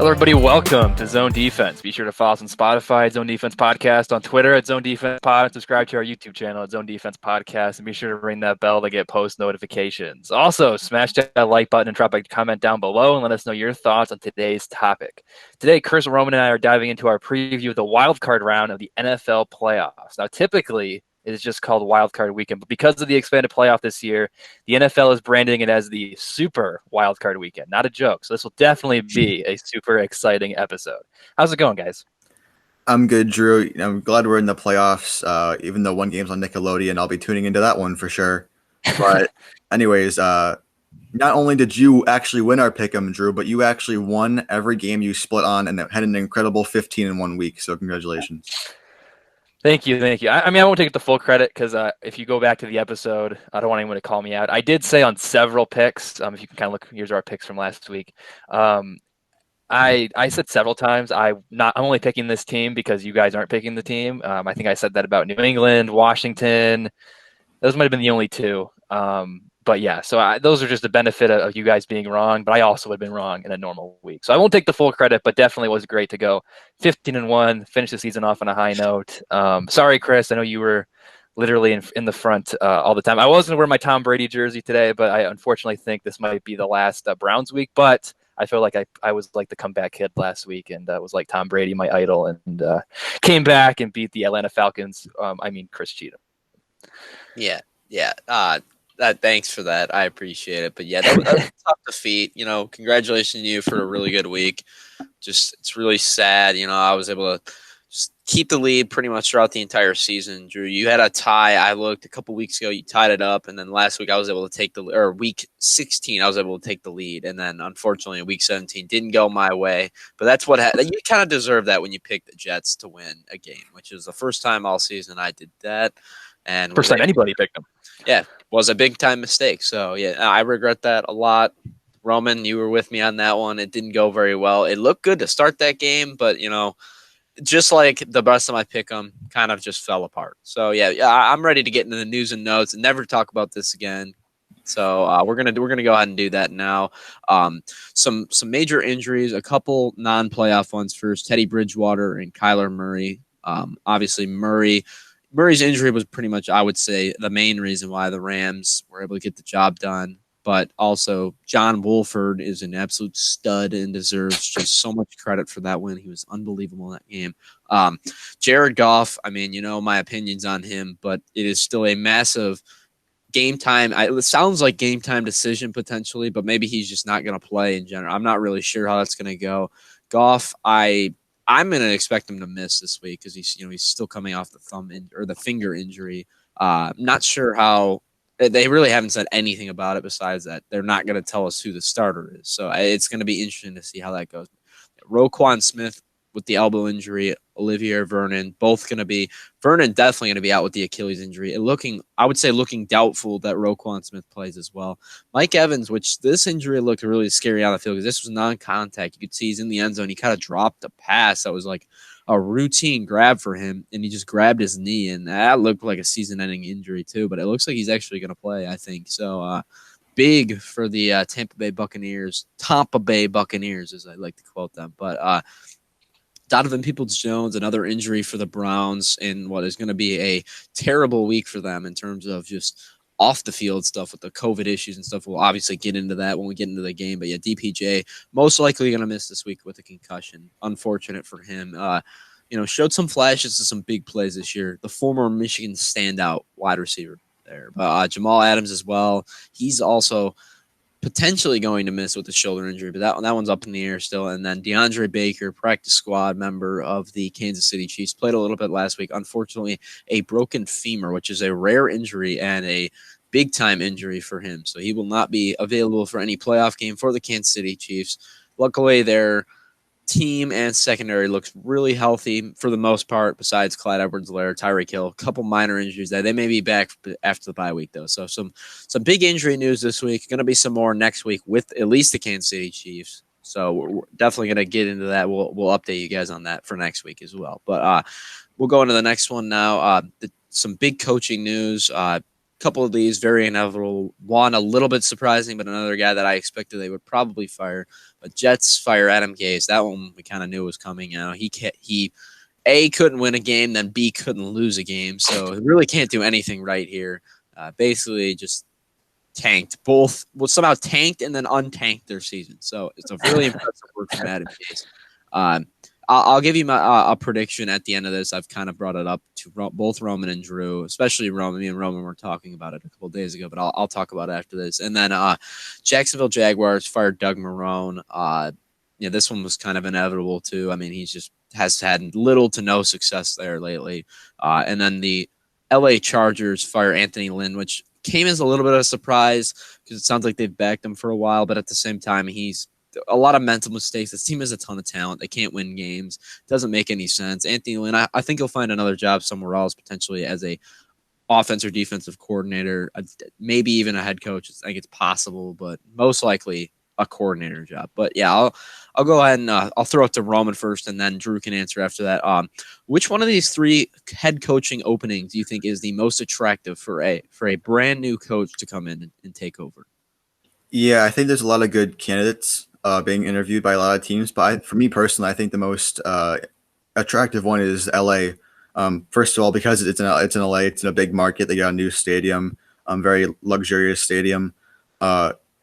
Hello, everybody. Welcome to Zone Defense. Be sure to follow us on Spotify, Zone Defense Podcast, on Twitter at Zone Defense Pod, and subscribe to our YouTube channel at Zone Defense Podcast. And be sure to ring that bell to get post notifications. Also, smash that like button and drop a comment down below and let us know your thoughts on today's topic. Today, Chris Roman and I are diving into our preview of the wild card round of the NFL playoffs. Now, typically, it is just called Wild Card Weekend, but because of the expanded playoff this year, the NFL is branding it as the Super Wild Card Weekend. Not a joke. So this will definitely be a super exciting episode. How's it going, guys? I'm good, Drew. I'm glad we're in the playoffs. Even though one game's on Nickelodeon, I'll be tuning into that one for sure. But anyways, not only did you actually win our pick'em, Drew, but you actually won every game you split on and had an incredible 15 in 1 week. So congratulations. Thank you. I mean, I won't take the full credit because if you go back to the episode, I don't want anyone to call me out. I did say on several picks, if you can kind of look, here's our picks from last week. I said several times I'm only picking this team because you guys aren't picking the team. I think I said that about New England, Washington. Those might have been the only two. But yeah, so those are just the benefit of you guys being wrong, but I also would have been wrong in a normal week. So I won't take the full credit, but definitely was great to go 15-1, finish the season off on a high note. Sorry, Chris, I know you were literally in the front all the time. I wasn't wearing my Tom Brady jersey today, but I unfortunately think this might be the last Browns week, but I feel like I was like the comeback kid last week and was like Tom Brady, my idol, and came back and beat the Atlanta Falcons. Chris Cheatham. Yeah. Thanks for that. I appreciate it. But yeah, that was a tough defeat. Congratulations to you for a really good week. It's really sad. I was able to just keep the lead pretty much throughout the entire season. Drew, you had a tie. I looked a couple weeks ago, you tied it up. And then last week I was able to take week 16, I was able to take the lead. And then unfortunately week 17 didn't go my way. But that's what you kind of deserve that when you pick the Jets to win a game, which is the first time all season I did that. And first time anybody picked them. Yeah, was a big time mistake. So yeah, I regret that a lot. Roman, you were with me on that one. It didn't go very well. It looked good to start that game, but just like the rest of my pick 'em, kind of just fell apart. So yeah, I'm ready to get into the news and notes and never talk about this again. So we're gonna go ahead and do that now. Some major injuries, a couple non-playoff ones first. Teddy Bridgewater and Kyler Murray. Obviously Murray's injury was pretty much, I would say, the main reason why the Rams were able to get the job done. But also, John Wolford is an absolute stud and deserves just so much credit for that win. He was unbelievable in that game. Jared Goff, my opinions on him, but it is still a massive game time. It sounds like game time decision potentially, but maybe he's just not going to play in general. I'm not really sure how that's going to go. Goff, I'm going to expect him to miss this week because he's still coming off the finger injury. Not sure how they really haven't said anything about it besides that they're not going to tell us who the starter is. So it's going to be interesting to see how that goes. Roquan Smith with the elbow injury, Olivier Vernon, Vernon definitely going to be out with the Achilles injury. Looking doubtful that Roquan Smith plays as well. Mike Evans, which this injury looked really scary on the field because this was non-contact. You could see he's in the end zone. He kind of dropped a pass that was like a routine grab for him, and he just grabbed his knee, and that looked like a season-ending injury too. But it looks like he's actually going to play, I think. So big for the Tampa Bay Buccaneers, as I like to quote them. But Donovan Peoples-Jones, another injury for the Browns in what is going to be a terrible week for them in terms of just off the field stuff with the COVID issues and stuff. We'll obviously get into that when we get into the game. But yeah, DPJ most likely going to miss this week with a concussion. Unfortunate for him. Showed some flashes of some big plays this year. The former Michigan standout wide receiver there. But Jamal Adams as well. He's also potentially going to miss with a shoulder injury, but that one's up in the air still. And then DeAndre Baker, practice squad member of the Kansas City Chiefs, played a little bit last week. Unfortunately, a broken femur, which is a rare injury and a big-time injury for him. So he will not be available for any playoff game for the Kansas City Chiefs. Luckily, their team and secondary looks really healthy for the most part, besides Clyde Edwards-Helaire, Tyreek Hill, a couple minor injuries there. They may be back after the bye week, though. So some big injury news this week. Going to be some more next week with at least the Kansas City Chiefs. So we're definitely going to get into that. We'll update you guys on that for next week as well. But we'll go into the next one now. Some big coaching news. couple of these very inevitable. One a little bit surprising, but another guy that I expected they would probably fire. But Jets fire Adam Gase. That one we kind of knew was coming. He A, couldn't win a game, then B, couldn't lose a game. So he really can't do anything right here. Basically, just tanked. Both somehow tanked and then untanked their season. So it's a really impressive work from Adam Gase. I'll give you my a prediction at the end of this. I've kind of brought it up to both Roman and Drew, especially Roman. Me and Roman were talking about it a couple of days ago, but I'll talk about it after this. And then Jacksonville Jaguars fired Doug Marrone. This one was kind of inevitable too. I mean, he's just has had little to no success there lately. And then the LA Chargers fire Anthony Lynn, which came as a little bit of a surprise because it sounds like they've backed him for a while, but at the same time, he's a lot of mental mistakes. This team has a ton of talent. They can't win games. Doesn't make any sense. Anthony Lynn, I think he'll find another job somewhere else, potentially as a offense or defensive coordinator, maybe even a head coach. I think it's possible, but most likely a coordinator job. But yeah, I'll go ahead and I'll throw it to Roman first, and then Drew can answer after that. Which one of these three head coaching openings do you think is the most attractive for a brand new coach to come in and take over? Yeah, I think there's a lot of good candidates being interviewed by a lot of teams, but for me personally, I think the most attractive one is LA. First of all, because it's in LA, it's in a big market. They got a new stadium, very luxurious stadium.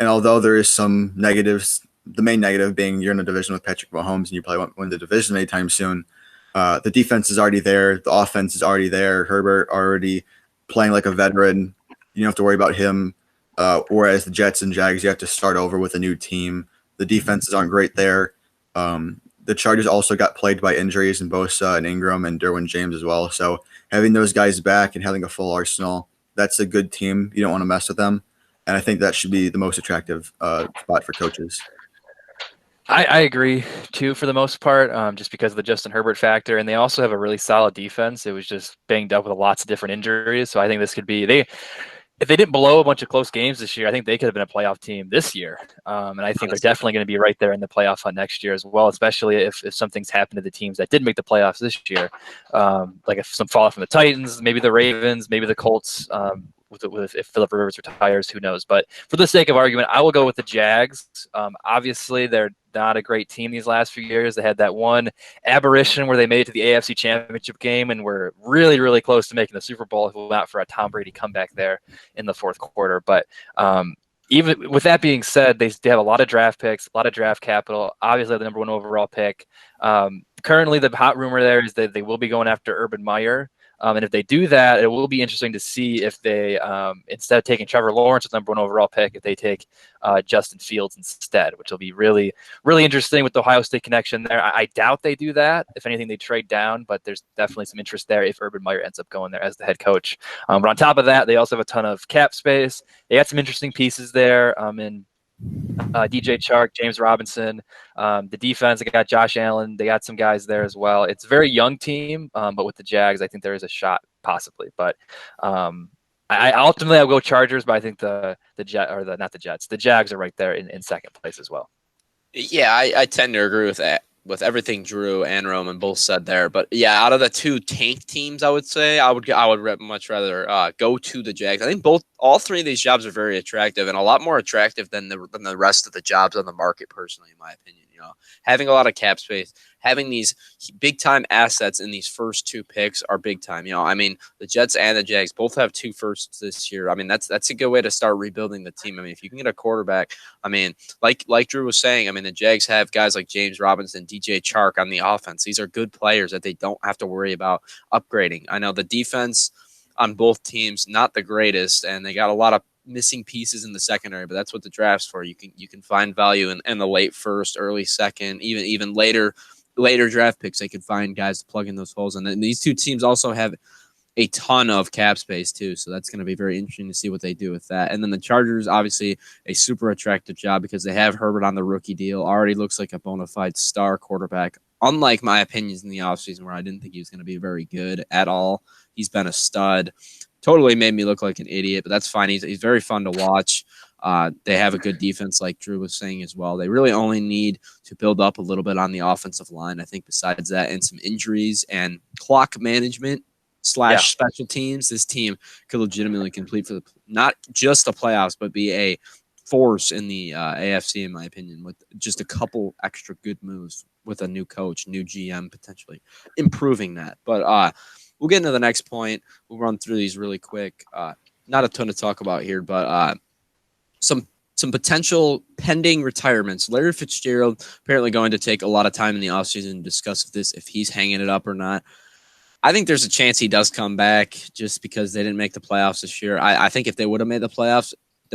And although there is some negatives, the main negative being you're in a division with Patrick Mahomes and you probably won't win the division anytime soon. The defense is already there. The offense is already there. Herbert already playing like a veteran. You don't have to worry about him. Whereas the Jets and Jags, you have to start over with a new team. The defenses aren't great there. The Chargers also got plagued by injuries in Bosa and Ingram and Derwin James as well. So having those guys back and having a full arsenal, that's a good team. You don't want to mess with them. And I think that should be the most attractive spot for coaches. I agree too, for the most part, just because of the Justin Herbert factor, and they also have a really solid defense. It was just banged up with lots of different injuries, so I think this could be if they didn't blow a bunch of close games this year, I think they could have been a playoff team this year. And I think they're definitely going to be right there in the playoff hunt next year as well, especially if something's happened to the teams that did make the playoffs this year. Like if some fall from the Titans, maybe the Ravens, maybe the Colts, if Philip Rivers retires, who knows? But for the sake of argument, I will go with the Jags. Obviously, they're not a great team these last few years. They had that one aberration where they made it to the AFC Championship game and were really, really close to making the Super Bowl if it went out for a Tom Brady comeback there in the fourth quarter. But even with that being said, they have a lot of draft picks, a lot of draft capital. Obviously, the number one overall pick. Currently, the hot rumor there is that they will be going after Urban Meyer. And if they do that, it will be interesting to see if they, instead of taking Trevor Lawrence with number one overall pick, if they take Justin Fields instead, which will be really, really interesting with the Ohio State connection there. I doubt they do that. If anything, they trade down, but there's definitely some interest there if Urban Meyer ends up going there as the head coach. But on top of that, they also have a ton of cap space. They got some interesting pieces there in DJ Chark, James Robinson, the defense. They got Josh Allen. They got some guys there as well. It's a very young team, but with the Jags, I think there is a shot possibly. But I ultimately I'll go Chargers, but I think the Jags are right there in second place as well. Yeah, I tend to agree with that. With everything Drew and Roman both said there, but yeah, out of the two tank teams, I would say I would much rather go to the Jags. I think all three of these jobs are very attractive and a lot more attractive than the rest of the jobs on the market. Personally, in my opinion, having a lot of cap space, having these big time assets in these first two picks are big time. I mean, the Jets and the Jags both have 2 firsts this year. I mean, that's a good way to start rebuilding the team. I mean, if you can get a quarterback, I mean, like Drew was saying, I mean, the Jags have guys like James Robinson, DJ Chark on the offense. These are good players that they don't have to worry about upgrading. I know the defense on both teams, not the greatest, and they got a lot of missing pieces in the secondary, but that's what the draft's for. You can find value in the late first, early second, even later draft picks. They could find guys to plug in those holes. And then these two teams also have a ton of cap space too, so that's going to be very interesting to see what they do with that. And then the Chargers, obviously a super attractive job because they have Herbert on the rookie deal. Already looks like a bona fide star quarterback. Unlike my opinions in the offseason where I didn't think he was going to be very good at all. He's been a stud. Totally made me look like an idiot, but that's fine. He's very fun to watch. They have a good defense, like Drew was saying as well. They really only need to build up a little bit on the offensive line. I think besides that and some injuries and clock management, Yeah. / special teams, this team could legitimately compete for not just the playoffs, but be a force in the AFC, in my opinion, with just a couple extra good moves with a new coach, new GM, potentially improving that. But we'll get into the next point. We'll run through these really quick. Not a ton to talk about here, but some potential pending retirements. Larry Fitzgerald apparently going to take a lot of time in the offseason to discuss if he's hanging it up or not. I think there's a chance he does come back just because they didn't make the playoffs this year. I think if they would have made the playoffs,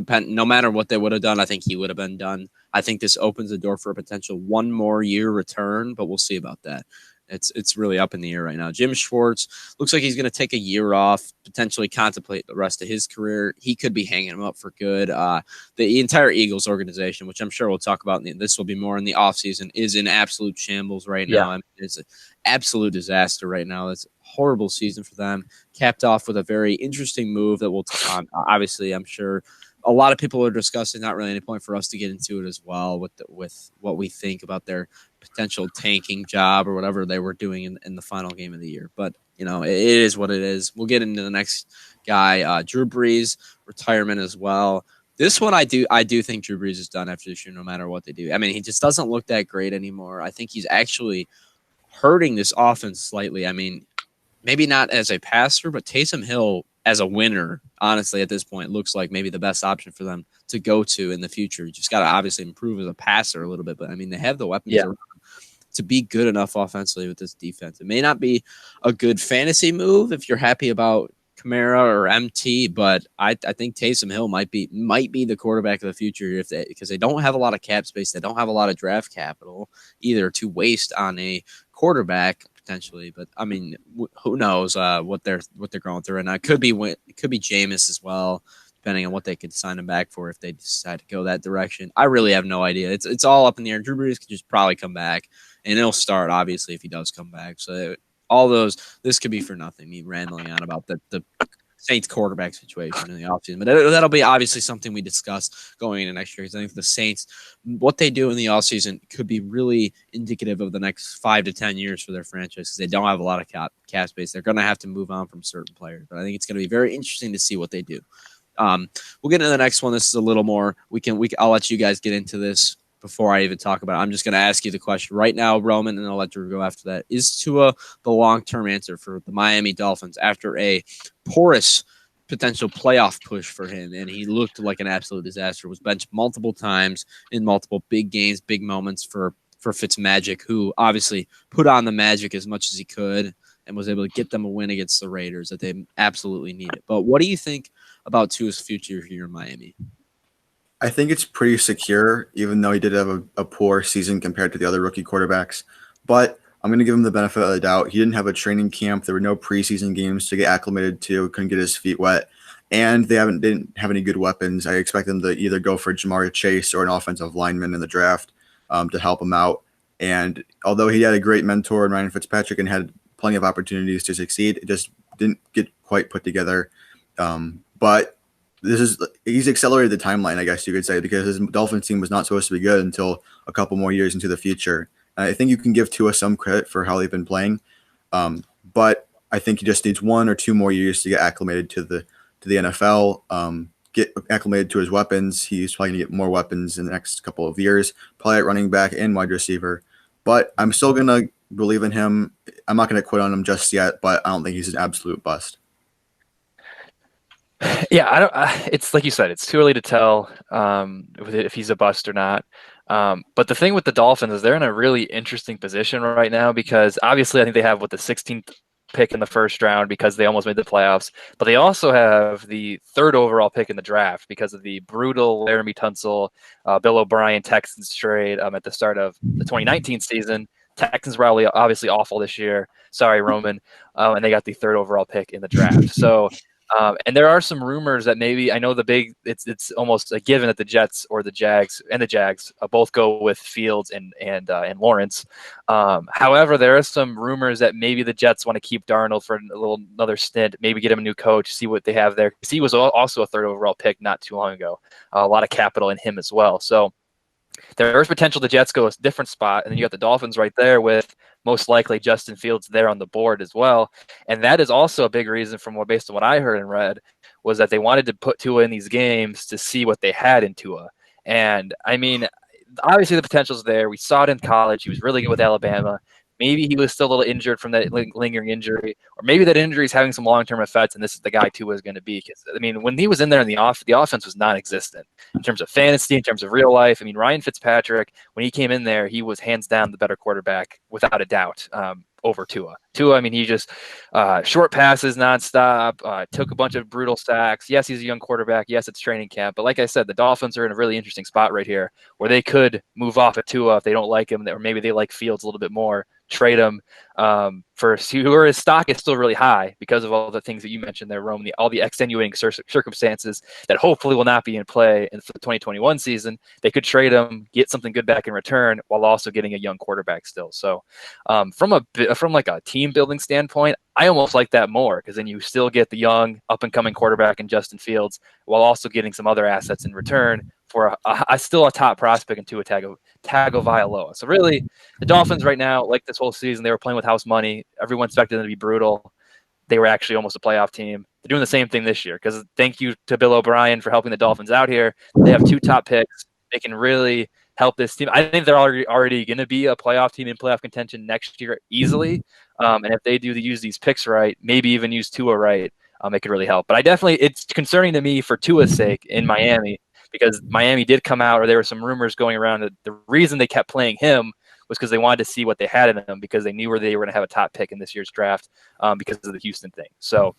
no matter what they would have done, I think he would have been done. I think this opens the door for a potential 1 more year return, but we'll see about that. It's really up in the air right now. Jim Schwartz looks like he's going to take a year off, potentially contemplate the rest of his career. He could be hanging him up for good. The entire Eagles organization, which I'm sure we'll talk about, this will be more in the offseason, is in absolute shambles right now. I mean, it's an absolute disaster right now. It's a horrible season for them, capped off with a very interesting move that will obviously, I'm sure, a lot of people are discussing. Not really any point for us to get into it as well with what we think about their potential tanking job or whatever they were doing in the final game of the year. But it is what it is. We'll get into the next guy, Drew Brees, retirement as well. This one, I do think Drew Brees is done after this year, no matter what they do. I mean, he just doesn't look that great anymore. I think he's actually hurting this offense slightly. I mean, maybe not as a passer, but Taysom Hill as a winner, honestly, at this point, looks like maybe the best option for them to go to in the future. You just got to obviously improve as a passer a little bit, but I mean, they have the weapons to be good enough offensively with this defense. It may not be a good fantasy move if you're happy about Kamara or MT, but I think Taysom Hill might be the quarterback of the future because they don't have a lot of cap space. They don't have a lot of draft capital either to waste on a quarterback potentially, but I mean, who knows what they're going through, and it could be Jameis as well, depending on what they could sign him back for if they decide to go that direction. I really have no idea. It's all up in the air. Drew Brees could just probably come back, and he'll start obviously if he does come back. So this could be for nothing. Me rambling on about the Saints quarterback situation in the offseason. But that'll be obviously something we discuss going into next year because I think the Saints, what they do in the offseason could be really indicative of the next 5 to 10 years for their franchise because they don't have a lot of cap space. They're going to have to move on from certain players. But I think it's going to be very interesting to see what they do. We'll get into the next one. This is a little more. I'll let you guys get into this before I even talk about it. I'm just going to ask you the question right now, Roman, and I'll let Drew go after that. Is Tua the long-term answer for the Miami Dolphins after a porous potential playoff push for him? And he looked like an absolute disaster, was benched multiple times in multiple big games, big moments for Fitzmagic, who obviously put on the magic as much as he could and was able to get them a win against the Raiders that they absolutely needed. But what do you think about Tua's future here in Miami? I think it's pretty secure, even though he did have a poor season compared to the other rookie quarterbacks. But I'm going to give him the benefit of the doubt. He didn't have a training camp. There were no preseason games to get acclimated to. Couldn't get his feet wet. And they didn't have any good weapons. I expect them to either go for Jamar Chase or an offensive lineman in the draft to help him out. And although he had a great mentor in Ryan Fitzpatrick and had plenty of opportunities to succeed, it just didn't get quite put together. But he's accelerated the timeline, I guess you could say, because his Dolphins team was not supposed to be good until a couple more years into the future. And I think you can give Tua some credit for how they've been playing, but I think he just needs 1 or 2 more years to get acclimated to the NFL, get acclimated to his weapons. He's probably going to get more weapons in the next couple of years, probably at running back and wide receiver. But I'm still going to believe in him. I'm not going to quit on him just yet, but I don't think he's an absolute bust. Yeah, it's like you said, it's too early to tell if he's a bust or not. But the thing with the Dolphins is they're in a really interesting position right now because obviously I think they have the 16th pick in the first round because they almost made the playoffs, but they also have the 3rd overall pick in the draft because of the brutal Laramie Tunsil, Bill O'Brien Texans trade at the start of the 2019 season. Texans were obviously awful this year. Sorry, Roman. And they got the 3rd overall pick in the draft. So. And there are some rumors that maybe I know it's almost a given that the Jets or the Jags both go with Fields and Lawrence. However, there are some rumors that maybe the Jets want to keep Darnold for another stint, maybe get him a new coach, see what they have there. Because he was also a 3rd overall pick not too long ago. A lot of capital in him as well. So there's potential the Jets go a different spot, and then you got the Dolphins right there with most likely Justin Fields there on the board as well. And that is also a big reason from based on what I heard and read, was that they wanted to put Tua in these games to see what they had in Tua. And I mean, obviously the potential's there. We saw it in college. He was really good with Alabama. Maybe he was still a little injured from that lingering injury, or maybe that injury is having some long-term effects, and this is the guy Tua is going to be. Because I mean, when he was in there in the offense was non-existent in terms of fantasy, in terms of real life. I mean, Ryan Fitzpatrick, when he came in there, he was hands down the better quarterback without a doubt. Over Tua. I mean, he just short passes nonstop, took a bunch of brutal sacks. Yes, he's a young quarterback. Yes, it's training camp. But like I said, the Dolphins are in a really interesting spot right here where they could move off of Tua if they don't like him, or maybe they like Fields a little bit more, trade him for where his stock is still really high because of all the things that you mentioned there, Rome, all the extenuating circumstances that hopefully will not be in play in the 2021 season. They could trade him, get something good back in return, while also getting a young quarterback still. So from like a team building standpoint, I almost like that more, because then you still get the young up and coming quarterback in Justin Fields while also getting some other assets in return for still a top prospect in Tua Tagovailoa. So really, the Dolphins right now, like this whole season, they were playing with house money. Everyone expected them to be brutal. They were actually almost a playoff team. They're doing the same thing this year, because thank you to Bill O'Brien for helping the Dolphins out here. They have 2 top picks. They can really help this team. I think they're already going to be a playoff team in playoff contention next year easily. And if they do use these picks right, maybe even use Tua right, it could really help. But it's concerning to me for Tua's sake in Miami, because Miami did come out, or there were some rumors going around that the reason they kept playing him was because they wanted to see what they had in him, because they knew where they were going to have a top pick in this year's draft because of the Houston thing. So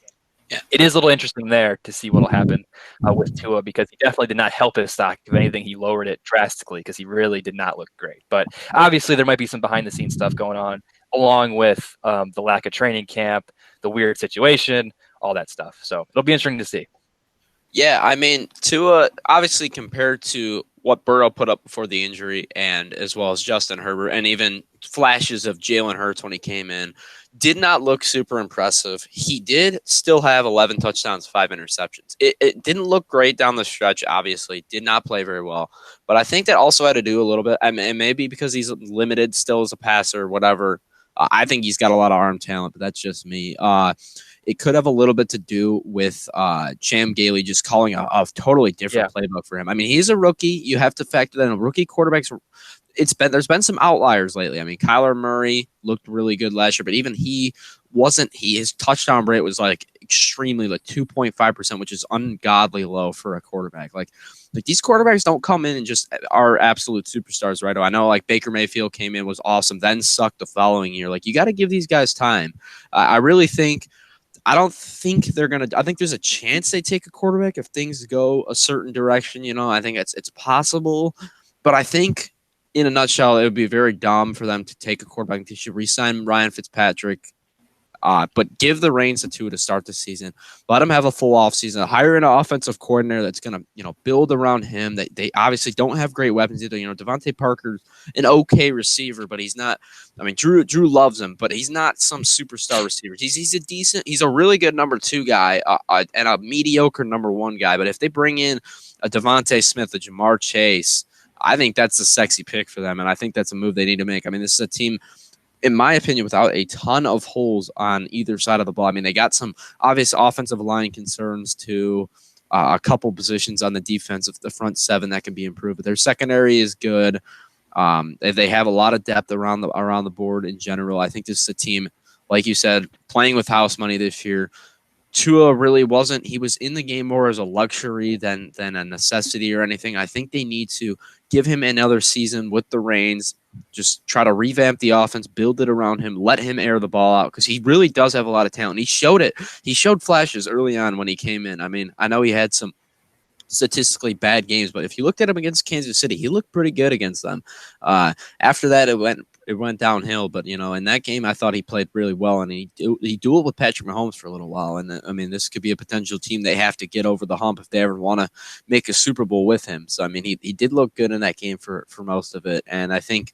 it is a little interesting there to see what will happen with Tua, because he definitely did not help his stock. If anything, he lowered it drastically because he really did not look great. But obviously, there might be some behind-the-scenes stuff going on, along with the lack of training camp, the weird situation, all that stuff. So it'll be interesting to see. Yeah, I mean, Tua, obviously compared to what Burrow put up before the injury, and as well as Justin Herbert, and even flashes of Jalen Hurts when he came in, did not look super impressive. He did still have 11 touchdowns, 5 interceptions. It didn't look great down the stretch, obviously. Did not play very well. But I think that also had to do a little bit, I mean, maybe because he's limited still as a passer, whatever. I think he's got a lot of arm talent, but that's just me. It could have a little bit to do with Cham Gailey just calling a totally different playbook for him. I mean, he's a rookie. You have to factor that in. Rookie quarterbacks, there's been some outliers lately. I mean, Kyler Murray looked really good last year, but even his touchdown rate was like extremely, like 2.5%, which is ungodly low for a quarterback. Like these quarterbacks don't come in and just are absolute superstars right away. I know like Baker Mayfield came in, was awesome, then sucked the following year. Like you got to give these guys time. I don't think they're going to – I think there's a chance they take a quarterback if things go a certain direction. You know, I think it's possible. But I think in a nutshell, it would be very dumb for them to take a quarterback. They should re-sign Ryan Fitzpatrick, but give the reins to Tua to start the season. Let him have a full offseason. Hire an offensive coordinator that's going to, build around him. They obviously don't have great weapons either. Devontae Parker's an okay receiver, but he's not. I mean, Drew loves him, but he's not some superstar receiver. He's a really good number 2 guy and a mediocre number 1 guy. But if they bring in a Devontae Smith, a Jamar Chase, I think that's a sexy pick for them, and I think that's a move they need to make. I mean, this is a team, in my opinion, without a ton of holes on either side of the ball. I mean, they got some obvious offensive line concerns to a couple positions on the defense of the front 7 that can be improved, but their secondary is good. They have a lot of depth around the board in general. I think this is a team, like you said, playing with house money this year. Tua really wasn't. He was in the game more as a luxury than a necessity or anything. I think they need to give him another season with the reins, just try to revamp the offense, build it around him, let him air the ball out, because he really does have a lot of talent. He showed it. He showed flashes early on when he came in. I mean, I know he had some statistically bad games, but if you looked at him against Kansas City, he looked pretty good against them. After that, it went downhill, but in that game, I thought he played really well, and he dueled with Patrick Mahomes for a little while. And I mean, this could be a potential team they have to get over the hump if they ever want to make a Super Bowl with him. So I mean, he did look good in that game for most of it, and I think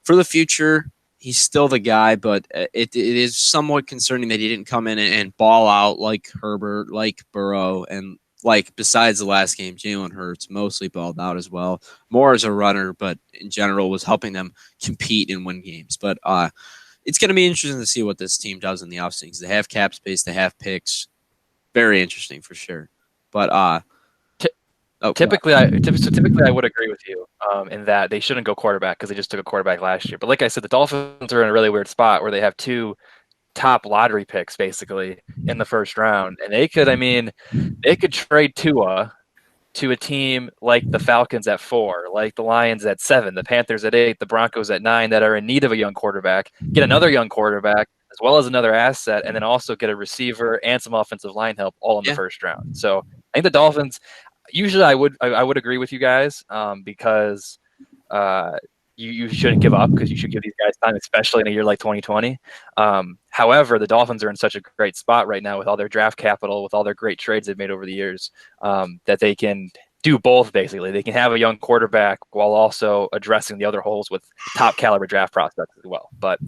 for the future, he's still the guy, but it is somewhat concerning that he didn't come in and ball out like Herbert, like Burrow, and like besides the last game, Jalen Hurts mostly balled out as well, more as a runner, but in general was helping them compete and win games. But it's going to be interesting to see what this team does in the offseason because they have cap space, they have picks. Very interesting for sure. But typically I would agree with you in that they shouldn't go quarterback because they just took a quarterback last year. But like I said, the Dolphins are in a really weird spot where they have two top lottery picks basically in the first round, and they could trade Tua to a team like the Falcons at 4, like the Lions at 7, the Panthers at 8, the Broncos at 9 that are in need of a young quarterback, get another young quarterback as well as another asset, and then also get a receiver and some offensive line help all in the first round. So I think the Dolphins, usually I would agree with you guys because you shouldn't give up because you should give these guys time, especially in a year like 2020. However, the Dolphins are in such a great spot right now with all their draft capital, with all their great trades they've made over the years, that they can do both basically. They can have a young quarterback while also addressing the other holes with top caliber draft prospects as well. But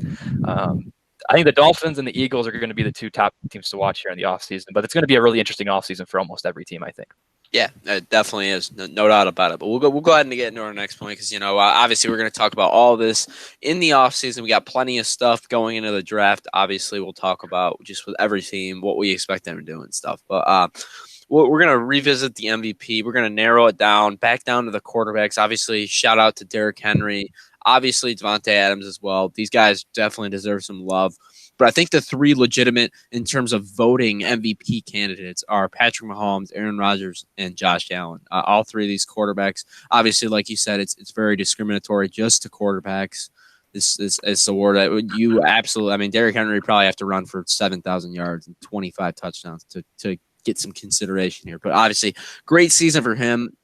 I think the Dolphins and the Eagles are going to be the two top teams to watch here in the offseason. But it's going to be a really interesting offseason for almost every team, I think. Yeah, it definitely is. No doubt about it. But we'll go ahead and get into our next point because, obviously we're going to talk about all this in the offseason. We got plenty of stuff going into the draft. Obviously, we'll talk about just with every team what we expect them to do and stuff. But we're going to revisit the MVP. We're going to narrow it down, back down to the quarterbacks. Obviously, shout out to Derrick Henry. Obviously, Devontae Adams as well. These guys definitely deserve some love. But I think the three legitimate in terms of voting MVP candidates are Patrick Mahomes, Aaron Rodgers, and Josh Allen. All three of these quarterbacks, obviously, like you said, it's very discriminatory just to quarterbacks. This award you absolutely. I mean, Derrick Henry probably have to run for 7,000 yards and 25 touchdowns to get some consideration here. But obviously, great season for him.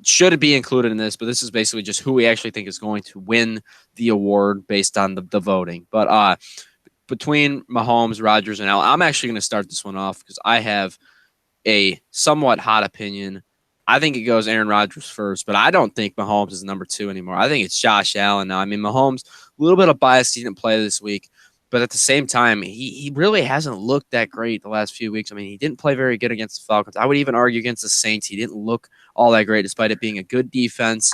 Should it be included in this? But this is basically just who we actually think is going to win the award based on the voting. But between Mahomes, Rodgers, and Allen, I'm actually going to start this one off because I have a somewhat hot opinion. I think it goes Aaron Rodgers first, but I don't think Mahomes is number 2 anymore. I think it's Josh Allen now. I mean, Mahomes, a little bit of bias. He didn't play this week, but at the same time, he really hasn't looked that great the last few weeks. I mean, he didn't play very good against the Falcons. I would even argue against the Saints. He didn't look all that great despite it being a good defense.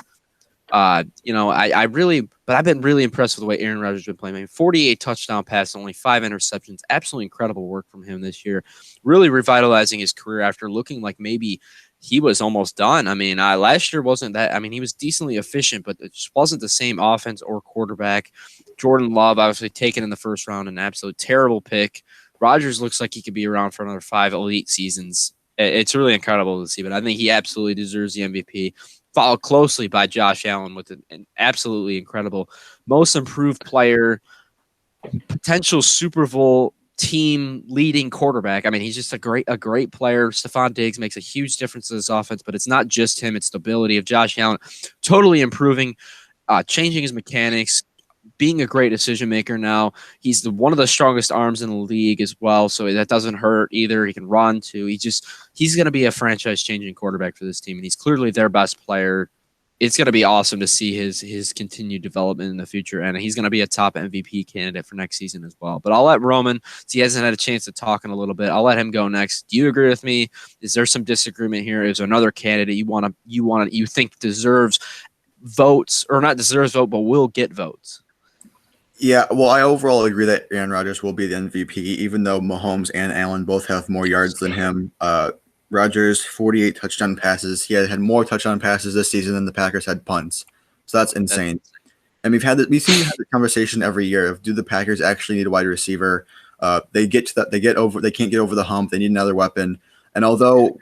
I've been really impressed with the way Aaron Rodgers has been playing. I mean, 48 touchdown passes, only 5 interceptions. Absolutely incredible work from him this year. Really revitalizing his career after looking like maybe he was almost done. I mean, last year wasn't that. I mean, he was decently efficient, but it just wasn't the same offense or quarterback. Jordan Love, obviously taken in the first round, an absolute terrible pick. Rodgers looks like he could be around for another 5 elite seasons. It's really incredible to see, but I think he absolutely deserves the MVP. Followed closely by Josh Allen with an absolutely incredible most improved player, potential Super Bowl team leading quarterback. I mean, he's just a great player. Stephon Diggs makes a huge difference to this offense, but it's not just him. It's the ability of Josh Allen totally improving, changing his mechanics, being a great decision maker now. He's one of the strongest arms in the league as well, so that doesn't hurt either. He can run too. He's going to be a franchise-changing quarterback for this team, and he's clearly their best player. It's going to be awesome to see his continued development in the future, and he's going to be a top MVP candidate for next season as well. But I'll let Roman, he hasn't had a chance to talk in a little bit. I'll let him go next. Do you agree with me? Is there some disagreement here? Is there another candidate you think deserves votes, or not deserves vote, but will get votes? Yeah, well, I overall agree that Aaron Rodgers will be the MVP, even though Mahomes and Allen both have more yards than him. Rodgers, 48 touchdown passes. He had more touchdown passes this season than the Packers had punts. So that's insane. And we've seem to have the conversation every year of, do the Packers actually need a wide receiver? They can't get over the hump. They need another weapon. And although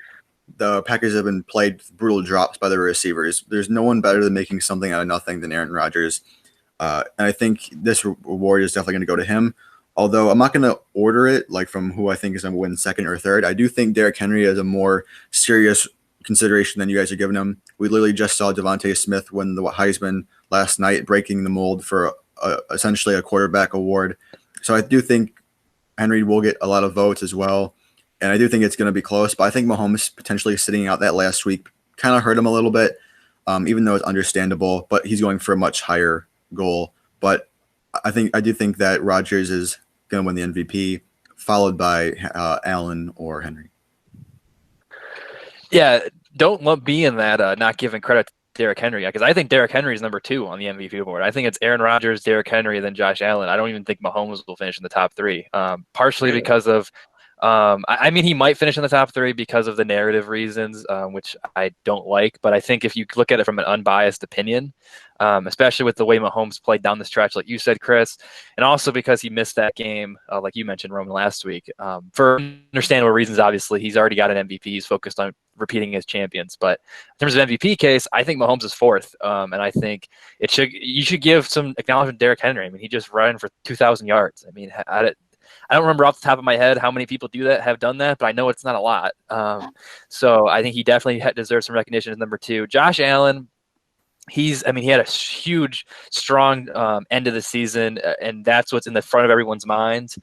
the Packers have been played brutal drops by their receivers, there's no one better than making something out of nothing than Aaron Rodgers. And I think this award is definitely going to go to him. Although I'm not going to order it like from who I think is going to win second or third. I do think Derrick Henry is a more serious consideration than you guys are giving him. We literally just saw Devontae Smith win the Heisman last night, breaking the mold for essentially a quarterback award. So I do think Henry will get a lot of votes as well. And I do think it's going to be close. But I think Mahomes potentially sitting out that last week kind of hurt him a little bit, even though it's understandable. But he's going for a much higher goal. But I do think that Rodgers is going to win the MVP, followed by Allen or Henry. Yeah, don't lump me in that not giving credit Derrick Henry, because I think Derrick Henry is number 2 on the MVP board. I think it's Aaron Rodgers, Derrick Henry, then Josh Allen. I don't even think Mahomes will finish in the top 3. Partially because of, I mean, he might finish in the top 3 because of the narrative reasons, which I don't like. But I think if you look at it from an unbiased opinion, especially with the way Mahomes played down the stretch, like you said, Chris, and also because he missed that game, like you mentioned, Roman, last week, for understandable reasons. Obviously, he's already got an MVP. He's focused on repeating his champions. But in terms of MVP case, I think Mahomes is 4th, and I think you should give some acknowledgement to Derrick Henry. I mean, he just ran for 2,000 yards. I mean, I don't remember off the top of my head how many people have done that, but I know it's not a lot. So I think he definitely deserves some recognition as number 2. Josh Allen, he had a huge, strong end of the season, and that's what's in the front of everyone's minds.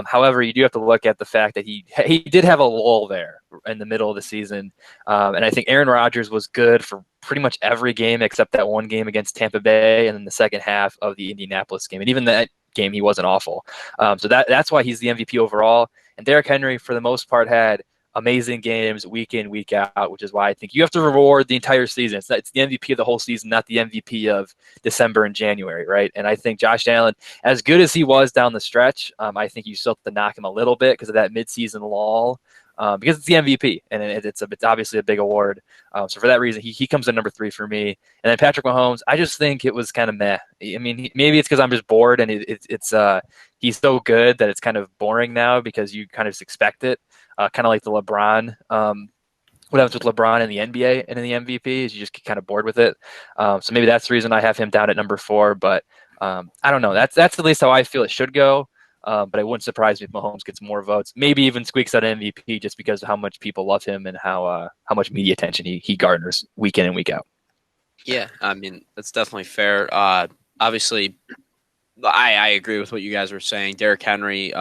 However, you do have to look at the fact that he did have a lull there in the middle of the season, and I think Aaron Rodgers was good for pretty much every game except that one game against Tampa Bay, and then the second half of the Indianapolis game, and even that game he wasn't awful. So that's why he's the MVP overall. And Derrick Henry, for the most part, had amazing games week in, week out, which is why I think you have to reward the entire season. It's the MVP of the whole season, not the MVP of December and January, right? And I think Josh Allen, as good as he was down the stretch, I think you still have to knock him a little bit because of that midseason lull, because it's the MVP, and it's obviously a big award. So for that reason, he comes in number 3 for me. And then Patrick Mahomes, I just think it was kind of meh. I mean, maybe it's because I'm just bored, and he's so good that it's kind of boring now because you kind of just expect it. Kind of like the LeBron, what happens with LeBron in the NBA and in the MVP is you just get kind of bored with it. So maybe that's the reason I have him down at number 4. But I don't know. That's at least how I feel it should go. But it wouldn't surprise me if Mahomes gets more votes, maybe even squeaks out MVP just because of how much people love him and how much media attention he garners week in and week out. Yeah, I mean, that's definitely fair. Obviously, I agree with what you guys were saying. Derrick Henry,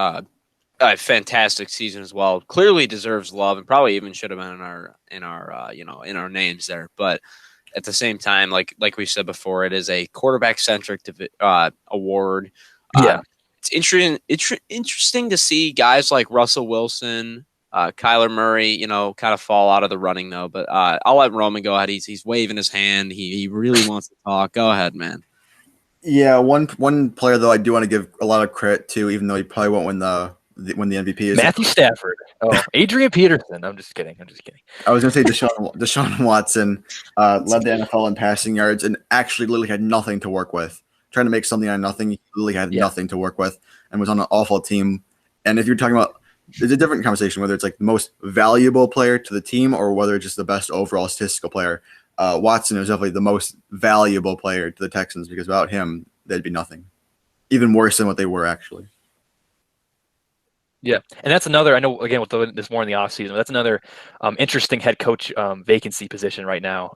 a fantastic season as well. Clearly deserves love, and probably even should have been in our names there. But at the same time, like we said before, it is a quarterback centric award. Yeah, it's interesting to see guys like Russell Wilson, Kyler Murray, kind of fall out of the running though. But I'll let Roman go ahead. He's waving his hand. He really wants to talk. Go ahead, man. Yeah, one player though I do want to give a lot of credit to, even though he probably won't win the MVP, is Matthew Stafford. Oh, Adrian Peterson. I'm just kidding. I was going to say Deshaun Watson led the NFL in passing yards and actually literally had nothing to work with. Trying to make something out of nothing, he literally had nothing to work with and was on an awful team. And if you're talking about, it's a different conversation whether it's like the most valuable player to the team or whether it's just the best overall statistical player. Watson is definitely the most valuable player to the Texans because without him, they'd be nothing. Even worse than what they were actually. Yeah, and that's another. I know again with this more in the offseason, but that's another interesting head coach vacancy position right now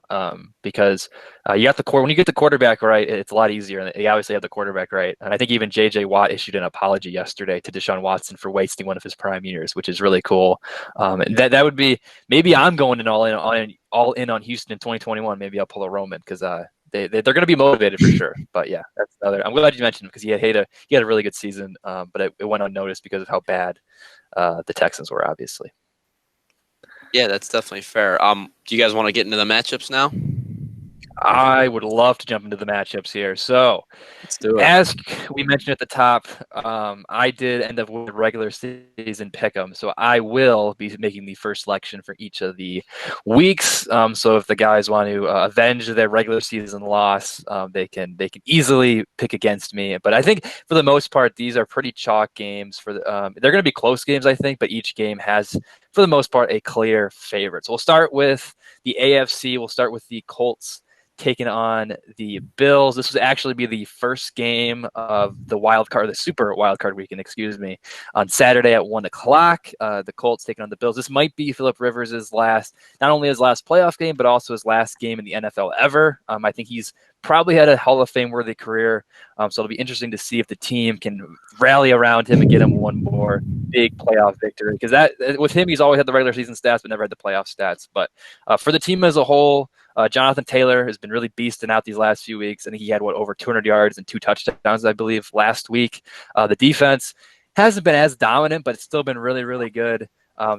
because you got when you get the quarterback right, it's a lot easier, and they obviously have the quarterback right. And I think even J.J. Watt issued an apology yesterday to Deshaun Watson for wasting one of his prime years, which is really cool. And that would be maybe I'm going all in on Houston in 2021. Maybe I'll pull a Roman because they're going to be motivated for sure. But yeah, that's another. I'm glad you mentioned him because he had a really good season, but it went unnoticed because of how bad the Texans were, obviously. Yeah, that's definitely fair. Do you guys want to get into the matchups now? I would love to jump into the matchups here. So, let's do it. As we mentioned at the top, I did end up with a regular season pick'em, so I will be making the first selection for each of the weeks. So if the guys want to avenge their regular season loss, they can easily pick against me. But I think for the most part, these are pretty chalk games. They're going to be close games, I think, but each game has, for the most part, a clear favorite. So we'll start with the AFC. We'll start with the Colts taking on the Bills. This would actually be the first game of the super wild card weekend, on Saturday at 1:00. The Colts taking on the Bills. This might be Phillip Rivers' not only his last playoff game, but also his last game in the NFL ever. I think he's probably had a Hall of Fame worthy career. So it'll be interesting to see if the team can rally around him and get him one more big playoff victory. Because with him, he's always had the regular season stats, but never had the playoff stats. But for the team as a whole, Jonathan Taylor has been really beasting out these last few weeks. I think he had over 200 yards and 2 touchdowns, I believe, last week. The defense hasn't been as dominant, but it's still been really, really good.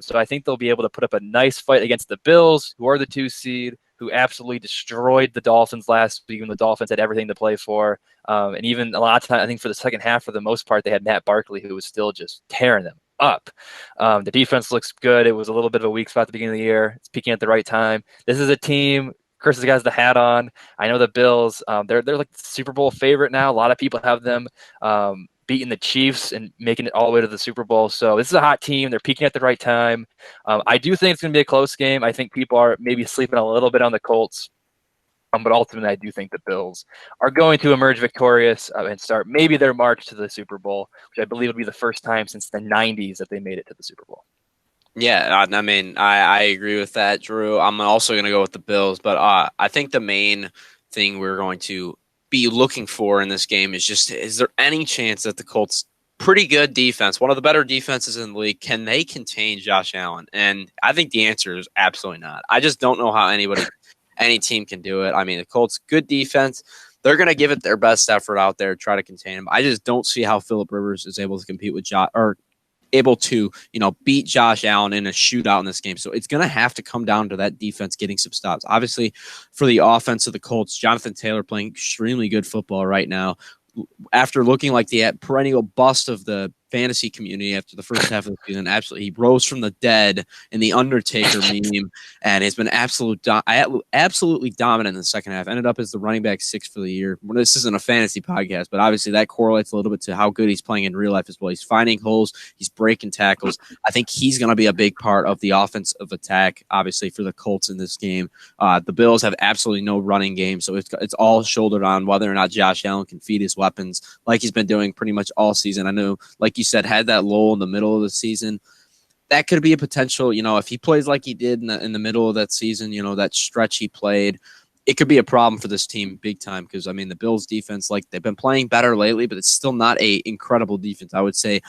So I think they'll be able to put up a nice fight against the Bills, who are the 2 seed. who absolutely destroyed the Dolphins last week when the Dolphins had everything to play for. And even a lot of time, I think for the second half, for the most part, they had Matt Barkley, who was still just tearing them up. The defense looks good. It was a little bit of a weak spot at the beginning of the year. It's peaking at the right time. This is a team. Chris has the hat on. I know the Bills. They're like the Super Bowl favorite now. A lot of people have them beating the Chiefs and making it all the way to the Super Bowl. So this is a hot team. They're peaking at the right time. I do think it's going to be a close game. I think people are maybe sleeping a little bit on the Colts. But ultimately, I do think the Bills are going to emerge victorious and start maybe their march to the Super Bowl, which I believe would be the first time since the 90s that they made it to the Super Bowl. Yeah, I mean, I agree with that, Drew. I'm also going to go with the Bills, but I think the main thing we're going to be looking for in this game is there any chance that the Colts, pretty good defense, one of the better defenses in the league, can they contain Josh Allen? And I think the answer is absolutely not. I just don't know how any team can do it. I mean, the Colts, good defense. They're going to give it their best effort out there, try to contain him. I just don't see how Phillip Rivers is able to compete with Josh, or able to, beat Josh Allen in a shootout in this game. So it's going to have to come down to that defense getting some stops. Obviously, for the offense of the Colts, Jonathan Taylor playing extremely good football right now. After looking like the perennial bust of the fantasy community after the first half of the season, absolutely, he rose from the dead in the Undertaker meme, and has been absolutely dominant in the second half. Ended up as the running back 6 for the year. Well, this isn't a fantasy podcast, but obviously that correlates a little bit to how good he's playing in real life as well. He's finding holes, he's breaking tackles. I think he's going to be a big part of the offensive attack, obviously, for the Colts in this game. The Bills have absolutely no running game, so it's all shouldered on whether or not Josh Allen can feed his weapons like he's been doing pretty much all season. I know, like you said, had that lull in the middle of the season. That could be a potential, if he plays like he did in the middle of that season, that stretch he played, it could be a problem for this team big time. Because, I mean, the Bills defense, like, they've been playing better lately, but it's still not a incredible defense. I would say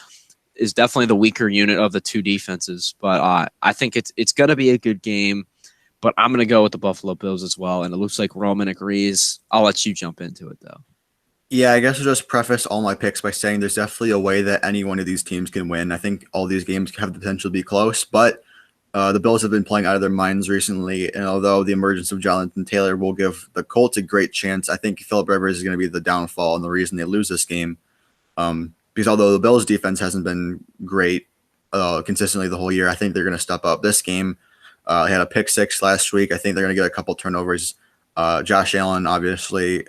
is definitely the weaker unit of the two defenses. But I think it's going to be a good game. But I'm going to go with the Buffalo Bills as well. And it looks like Roman agrees. I'll let you jump into it, though. Yeah, I guess I'll just preface all my picks by saying there's definitely a way that any one of these teams can win. I think all these games have the potential to be close, but the Bills have been playing out of their minds recently, and although the emergence of Jonathan Taylor will give the Colts a great chance, I think Phillip Rivers is going to be the downfall and the reason they lose this game. Because although the Bills' defense hasn't been great consistently the whole year, I think they're going to step up this game. They had a pick six last week. I think they're going to get a couple turnovers. Josh Allen, obviously,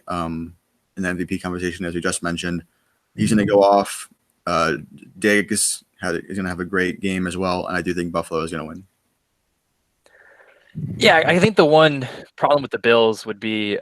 in the MVP conversation, as we just mentioned, he's going to go off. Diggs is going to have a great game as well, and I do think Buffalo is going to win. Yeah, I think the one problem with the Bills would be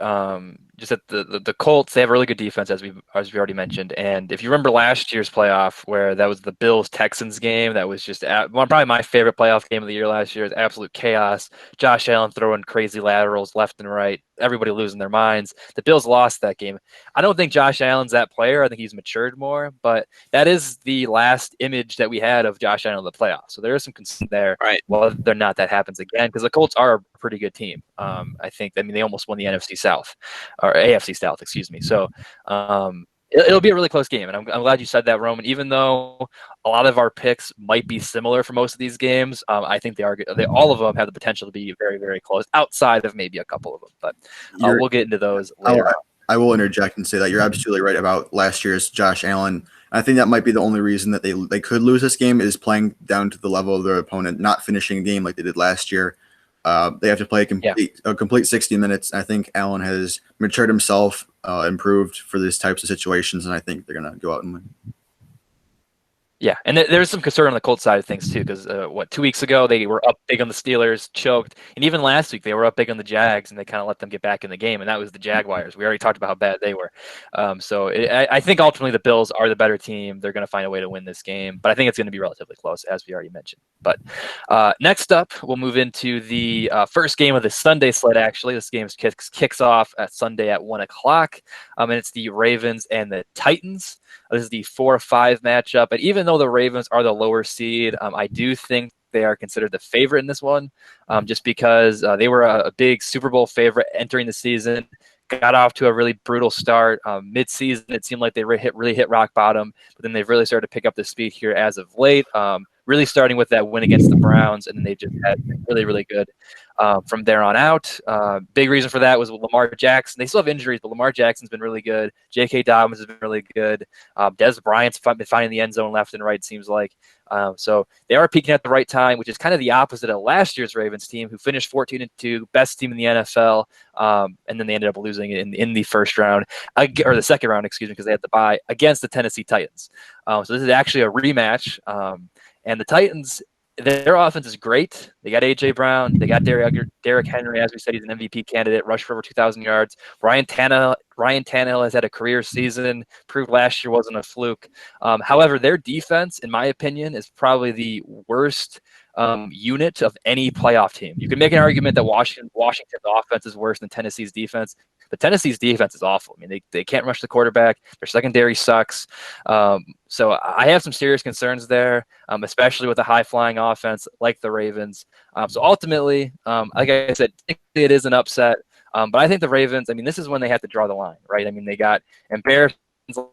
just that the Colts, they have a really good defense, as we already mentioned. And if you remember last year's playoff, where that was the Bills-Texans game, that was just probably my favorite playoff game of the year last year. It was absolute chaos. Josh Allen throwing crazy laterals left and right, everybody losing their minds. The Bills lost that game. I don't think Josh Allen's that player. I think he's matured more, but that is the last image that we had of Josh Allen in the playoffs. So there is some concern there, right? Whether or not that happens again, because the Colts are a pretty good team. I think, they almost won the NFC South, or AFC South, excuse me. So it'll be a really close game, and I'm glad you said that, Roman. Even though a lot of our picks might be similar for most of these games, I think all of them have the potential to be very, very close, outside of maybe a couple of them. But we'll get into those later. I will interject and say that you're absolutely right about last year's Josh Allen. I think that might be the only reason that they could lose this game is playing down to the level of their opponent, not finishing a game like they did last year. They have to play a complete 60 minutes. I think Allen has matured himself, improved for these types of situations, and I think they're going to go out and win. Yeah, and there's some concern on the Colts side of things too, because 2 weeks ago they were up big on the Steelers, choked, and even last week they were up big on the Jags, and they kind of let them get back in the game, and that was the Jaguars. We already talked about how bad they were. I think ultimately the Bills are the better team. They're going to find a way to win this game, but I think it's going to be relatively close, as we already mentioned. But next up, we'll move into the first game of the Sunday slate. Actually, this game kicks off at Sunday at 1:00, and it's the Ravens and the Titans. This is the 4-5 matchup. But even though the Ravens are the lower seed, I do think they are considered the favorite in this one, just because they were a big Super Bowl favorite entering the season. Got off to a really brutal start. Mid-season, it seemed like they really hit rock bottom, but then they've really started to pick up the speed here as of late. really starting with that win against the Browns, and then they've just had really, really good from there on out. Big reason for that was Lamar Jackson. They still have injuries, but Lamar Jackson's been really good. J.K. Dobbins has been really good. Des Bryant's been finding the end zone left and right, seems like. So they are peaking at the right time, which is kind of the opposite of last year's Ravens team, who finished 14-2, best team in the NFL, and then they ended up losing in the first round, or the second round, excuse me, because they had to bye against the Tennessee Titans. So this is actually a rematch, and the Titans, their offense is great. They got A.J. Brown. They got Derrick Henry, as we said, he's an MVP candidate, rushed for over 2,000 yards. Ryan Tannehill has had a career season, proved last year wasn't a fluke. However, their defense, in my opinion, is probably the worst unit of any playoff team. You can make an argument that Washington's offense is worse than Tennessee's defense, but Tennessee's defense is awful. I mean, they can't rush the quarterback. Their secondary sucks. So I have some serious concerns there, especially with a high-flying offense like the Ravens. So ultimately, like I said, it is an upset. But I think the Ravens, I mean, this is when they have to draw the line, right? I mean, they got embarrassed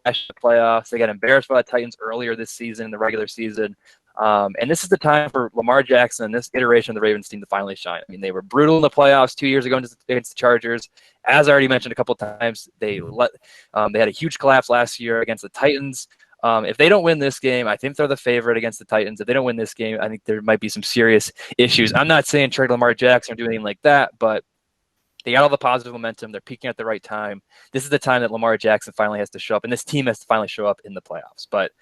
last playoffs. They got embarrassed by the Titans earlier this season in the regular season. And this is the time for Lamar Jackson and this iteration of the Ravens team to finally shine. I mean, they were brutal in the playoffs 2 years ago against the Chargers. As I already mentioned a couple of times, they had a huge collapse last year against the Titans. If they don't win this game, I think they're the favorite against the Titans. If they don't win this game, I think there might be some serious issues. I'm not saying trade Lamar Jackson or do anything like that, but they got all the positive momentum. They're peaking at the right time. This is the time that Lamar Jackson finally has to show up, and this team has to finally show up in the playoffs. But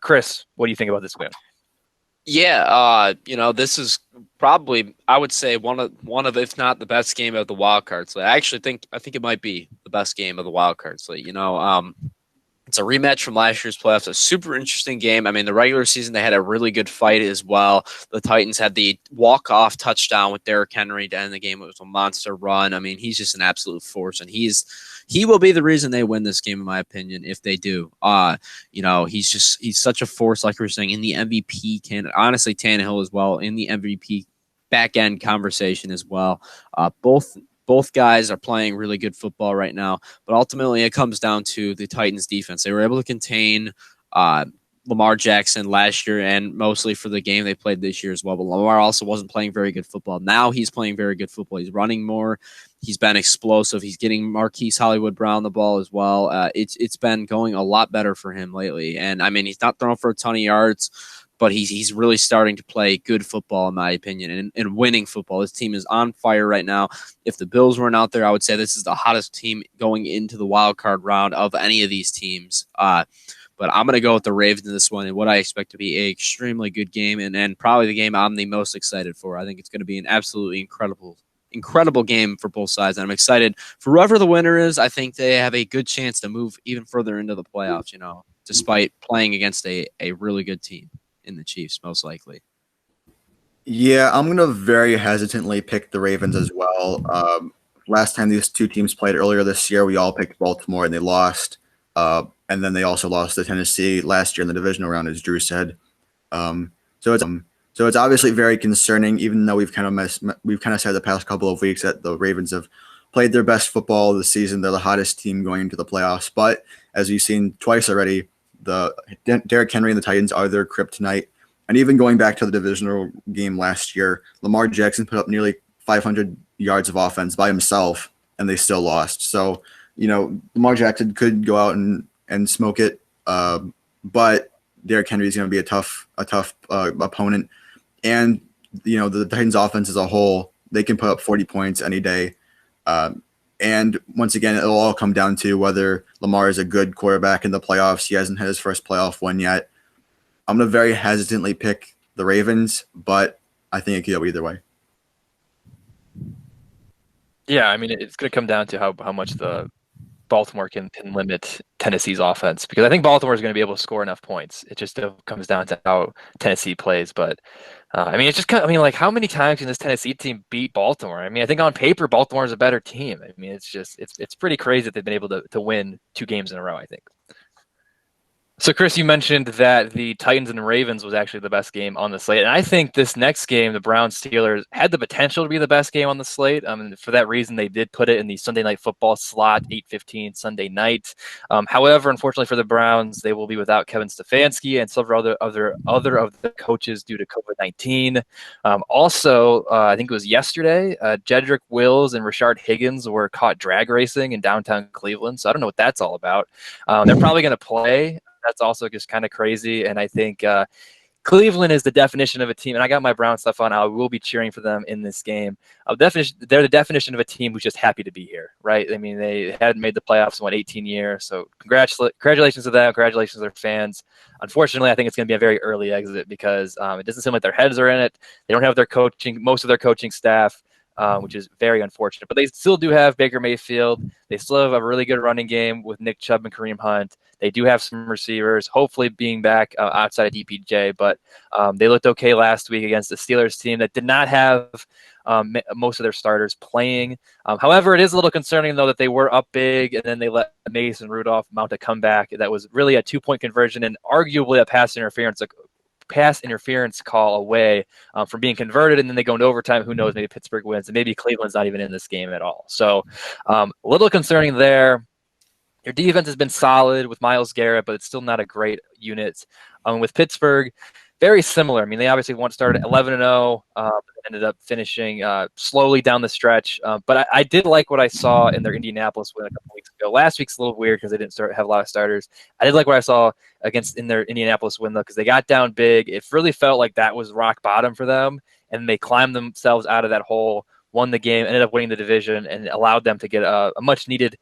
Chris, what do you think about this win? Yeah, this is probably, I would say, one of if not the best game of the wild card slate. I think it might be the best game of the wild card slate. It's a rematch from last year's playoffs, a super interesting game. I mean, the regular season, they had a really good fight as well. The Titans had the walk-off touchdown with Derrick Henry to end the game. It was a monster run. I mean, he's just an absolute force, and he will be the reason they win this game, in my opinion, if they do. He's such a force, like we were saying, in the MVP candidate. Honestly, Tannehill as well, in the MVP back-end conversation as well. Both guys are playing really good football right now, but ultimately it comes down to the Titans defense. They were able to contain Lamar Jackson last year and mostly for the game they played this year as well. But Lamar also wasn't playing very good football. Now he's playing very good football. He's running more. He's been explosive. He's getting Marquise Hollywood Brown the ball as well. It's been going a lot better for him lately. And I mean, he's not throwing for a ton of yards, but he's really starting to play good football, in my opinion, and winning football. This team is on fire right now. If the Bills weren't out there, I would say this is the hottest team going into the wild card round of any of these teams. But I'm going to go with the Ravens in this one and what I expect to be an extremely good game and probably the game I'm the most excited for. I think it's going to be an absolutely incredible game for both sides. And I'm excited for whoever the winner is. I think they have a good chance to move even further into the playoffs, despite playing against a really good team in the Chiefs, most likely. Yeah, I'm going to very hesitantly pick the Ravens as well. Last time these two teams played earlier this year, we all picked Baltimore and they lost. And then they also lost to Tennessee last year in the divisional round, as Drew said. So it's obviously very concerning, even though we've kind of said the past couple of weeks that the Ravens have played their best football this season. They're the hottest team going into the playoffs. But as you've seen twice already, the Derrick Henry and the Titans are their kryptonite. And even going back to the divisional game last year, Lamar Jackson put up nearly 500 yards of offense by himself, and they still lost. So, Lamar Jackson could go out and smoke it, but Derrick Henry is going to be a tough opponent. And, the Titans offense as a whole, they can put up 40 points any day. And once again, it'll all come down to whether Lamar is a good quarterback in the playoffs. He hasn't had his first playoff win yet. I'm going to very hesitantly pick the Ravens, but I think it could go either way. Yeah, I mean, it's going to come down to how much the Baltimore can limit Tennessee's offense, because I think Baltimore is going to be able to score enough points. It just comes down to how Tennessee plays. But I mean, it's just like how many times can this Tennessee team beat Baltimore? I mean, I think on paper Baltimore is a better team. I mean, it's pretty crazy that they've been able to win 2 games in a row, I think. So, Chris, you mentioned that the Titans and Ravens was actually the best game on the slate. And I think this next game, the Browns-Steelers, had the potential to be the best game on the slate. And for that reason, they did put it in the Sunday Night Football slot, 8:15 Sunday night. However, unfortunately for the Browns, they will be without Kevin Stefanski and several other of the coaches due to COVID-19. Also, I think it was yesterday, Jedrick Wills and Rashard Higgins were caught drag racing in downtown Cleveland. So I don't know what that's all about. They're probably going to play. That's also just kind of crazy. And I think Cleveland is the definition of a team. And I got my Brown stuff on. I will be cheering for them in this game. They're the definition of a team who's just happy to be here, right? I mean, they hadn't made the playoffs in 18 years. So congratulations to them. Congratulations to their fans. Unfortunately, I think it's going to be a very early exit because it doesn't seem like their heads are in it. They don't have most of their coaching staff. Which is very unfortunate. But they still do have Baker Mayfield. They still have a really good running game with Nick Chubb and Kareem Hunt. They do have some receivers, hopefully being back outside of DPJ. But they looked okay last week against the Steelers team that did not have most of their starters playing. However, it is a little concerning, though, that they were up big and then they let Mason Rudolph mount a comeback that was really a 2-point conversion and arguably a pass interference call away from being converted, and then they go into overtime. Who knows? Maybe Pittsburgh wins, and maybe Cleveland's not even in this game at all. So a little concerning there. Your defense has been solid with Myles Garrett, but it's still not a great unit. With Pittsburgh, very similar. I mean, they obviously started 11-0, ended up finishing slowly down the stretch. But I did like what I saw in their Indianapolis win a couple weeks ago. Last week's a little weird because they didn't have a lot of starters. I did like what I saw in their Indianapolis win, though, because they got down big. It really felt like that was rock bottom for them, and they climbed themselves out of that hole, won the game, ended up winning the division, and allowed them to get a much-needed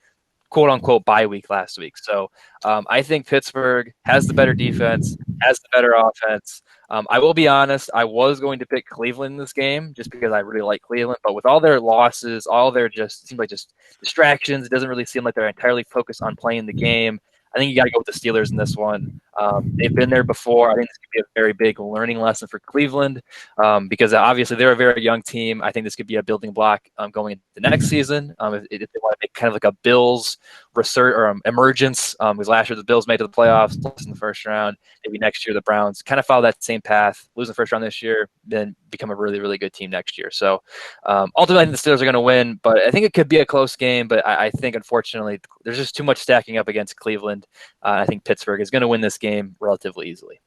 quote-unquote bye week last week. So I think Pittsburgh has the better defense, has the better offense. I will be honest, I was going to pick Cleveland in this game just because I really like Cleveland, but with all their losses, all their seems like just distractions, it doesn't really seem like they're entirely focused on playing the game. I think you got to go with the Steelers in this one. They've been there before. I think this could be a very big learning lesson for Cleveland because obviously they're a very young team. I think this could be a building block going into the next season if they want to make kind of like a Bills emergence. Because last year the Bills made it to the playoffs, lost in the first round. Maybe next year the Browns kind of follow that same path, lose the first round this year, then become a really, really good team next year. So ultimately, I think the Steelers are going to win, but I think it could be a close game. But I think, unfortunately, there's just too much stacking up against Cleveland. I think Pittsburgh is going to win this game relatively easily.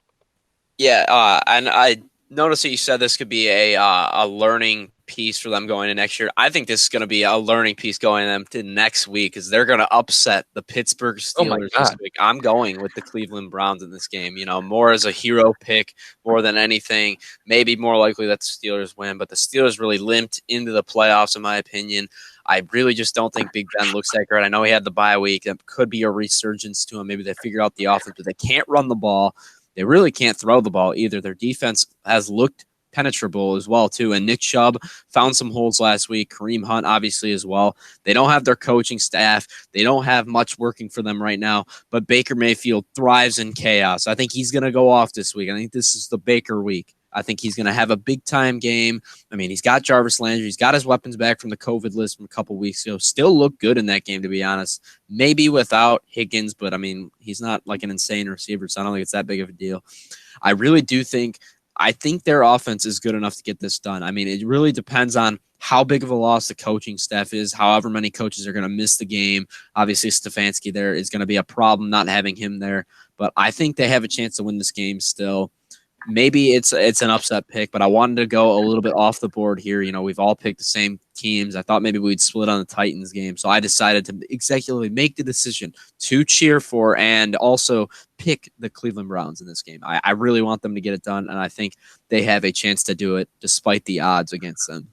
Yeah, and I noticed that you said this could be a learning piece for them going into next year. I think this is going to be a learning piece going into next week because they're going to upset the Pittsburgh Steelers this week. I'm going with the Cleveland Browns in this game, more as a hero pick more than anything. Maybe more likely that the Steelers win, but the Steelers really limped into the playoffs, in my opinion. I really just don't think Big Ben looks that great. I know he had the bye week. That could be a resurgence to him. Maybe they figured out the offense, but they can't run the ball. They really can't throw the ball either. Their defense has looked penetrable as well, too. And Nick Chubb found some holes last week. Kareem Hunt, obviously, as well. They don't have their coaching staff. They don't have much working for them right now. But Baker Mayfield thrives in chaos. I think he's going to go off this week. I think this is the Baker week. I think he's going to have a big-time game. I mean, he's got Jarvis Landry. He's got his weapons back from the COVID list from a couple weeks ago. Still look good in that game, to be honest. Maybe without Higgins, but, I mean, he's not like an insane receiver, so I don't think it's that big of a deal. I really do think their offense is good enough to get this done. I mean, it really depends on how big of a loss the coaching staff is, however many coaches are going to miss the game. Obviously, Stefanski there is going to be a problem not having him there, but I think they have a chance to win this game still. Maybe it's an upset pick, but I wanted to go a little bit off the board here. We've all picked the same teams. I thought maybe we'd split on the Titans game, so I decided to executively make the decision to cheer for and also pick the Cleveland Browns in this game. I really want them to get it done, and I think they have a chance to do it despite the odds against them.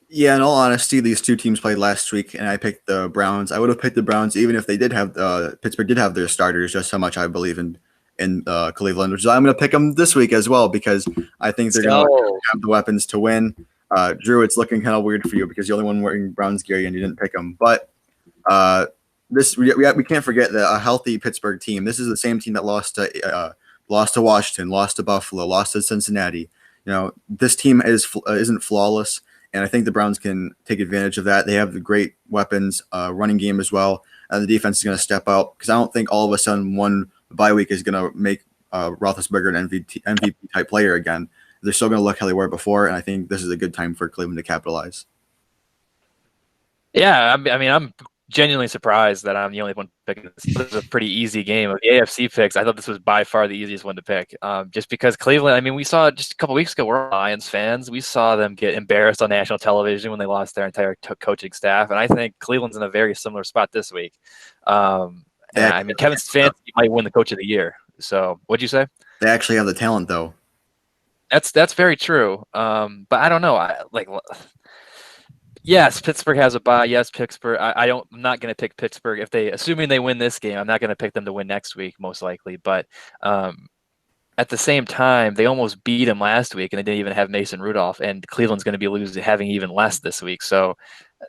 Yeah, in all honesty, these two teams played last week, and I picked the Browns. I would have picked the Browns even if they did have Pittsburgh did have their starters. Just how much I believe in Cleveland, which is I'm going to pick them this week as well because I think they're going to have the weapons to win. Drew, it's looking kind of weird for you because you're the only one wearing Browns gear and you didn't pick them. But we can't forget that a healthy Pittsburgh team. This is the same team that lost to Washington, lost to Buffalo, lost to Cincinnati. This team isn't flawless, and I think the Browns can take advantage of that. They have the great weapons, running game as well, and the defense is going to step out because I don't think all of a sudden one bye week is going to make Roethlisberger an MVP type player again. They're still going to look how they were before, and I think this is a good time for Cleveland to capitalize. Yeah, I mean, I'm genuinely surprised that I'm the only one picking this. This is a pretty easy game. Of the AFC picks, I thought this was by far the easiest one to pick. Just because Cleveland, I mean, we saw just a couple weeks ago, we're Lions fans. We saw them get embarrassed on national television when they lost their entire coaching staff. And I think Cleveland's in a very similar spot this week. And I mean, Kevin Stefanski might win the coach of the year. So what'd you say? They actually have the talent, though. That's very true. But I don't know. Yes, Pittsburgh has a bye. Yes, Pittsburgh. I'm not going to pick Pittsburgh if assuming they win this game. I'm not going to pick them to win next week, most likely. But at the same time, they almost beat him last week, and they didn't even have Mason Rudolph. And Cleveland's going to be having even less this week, so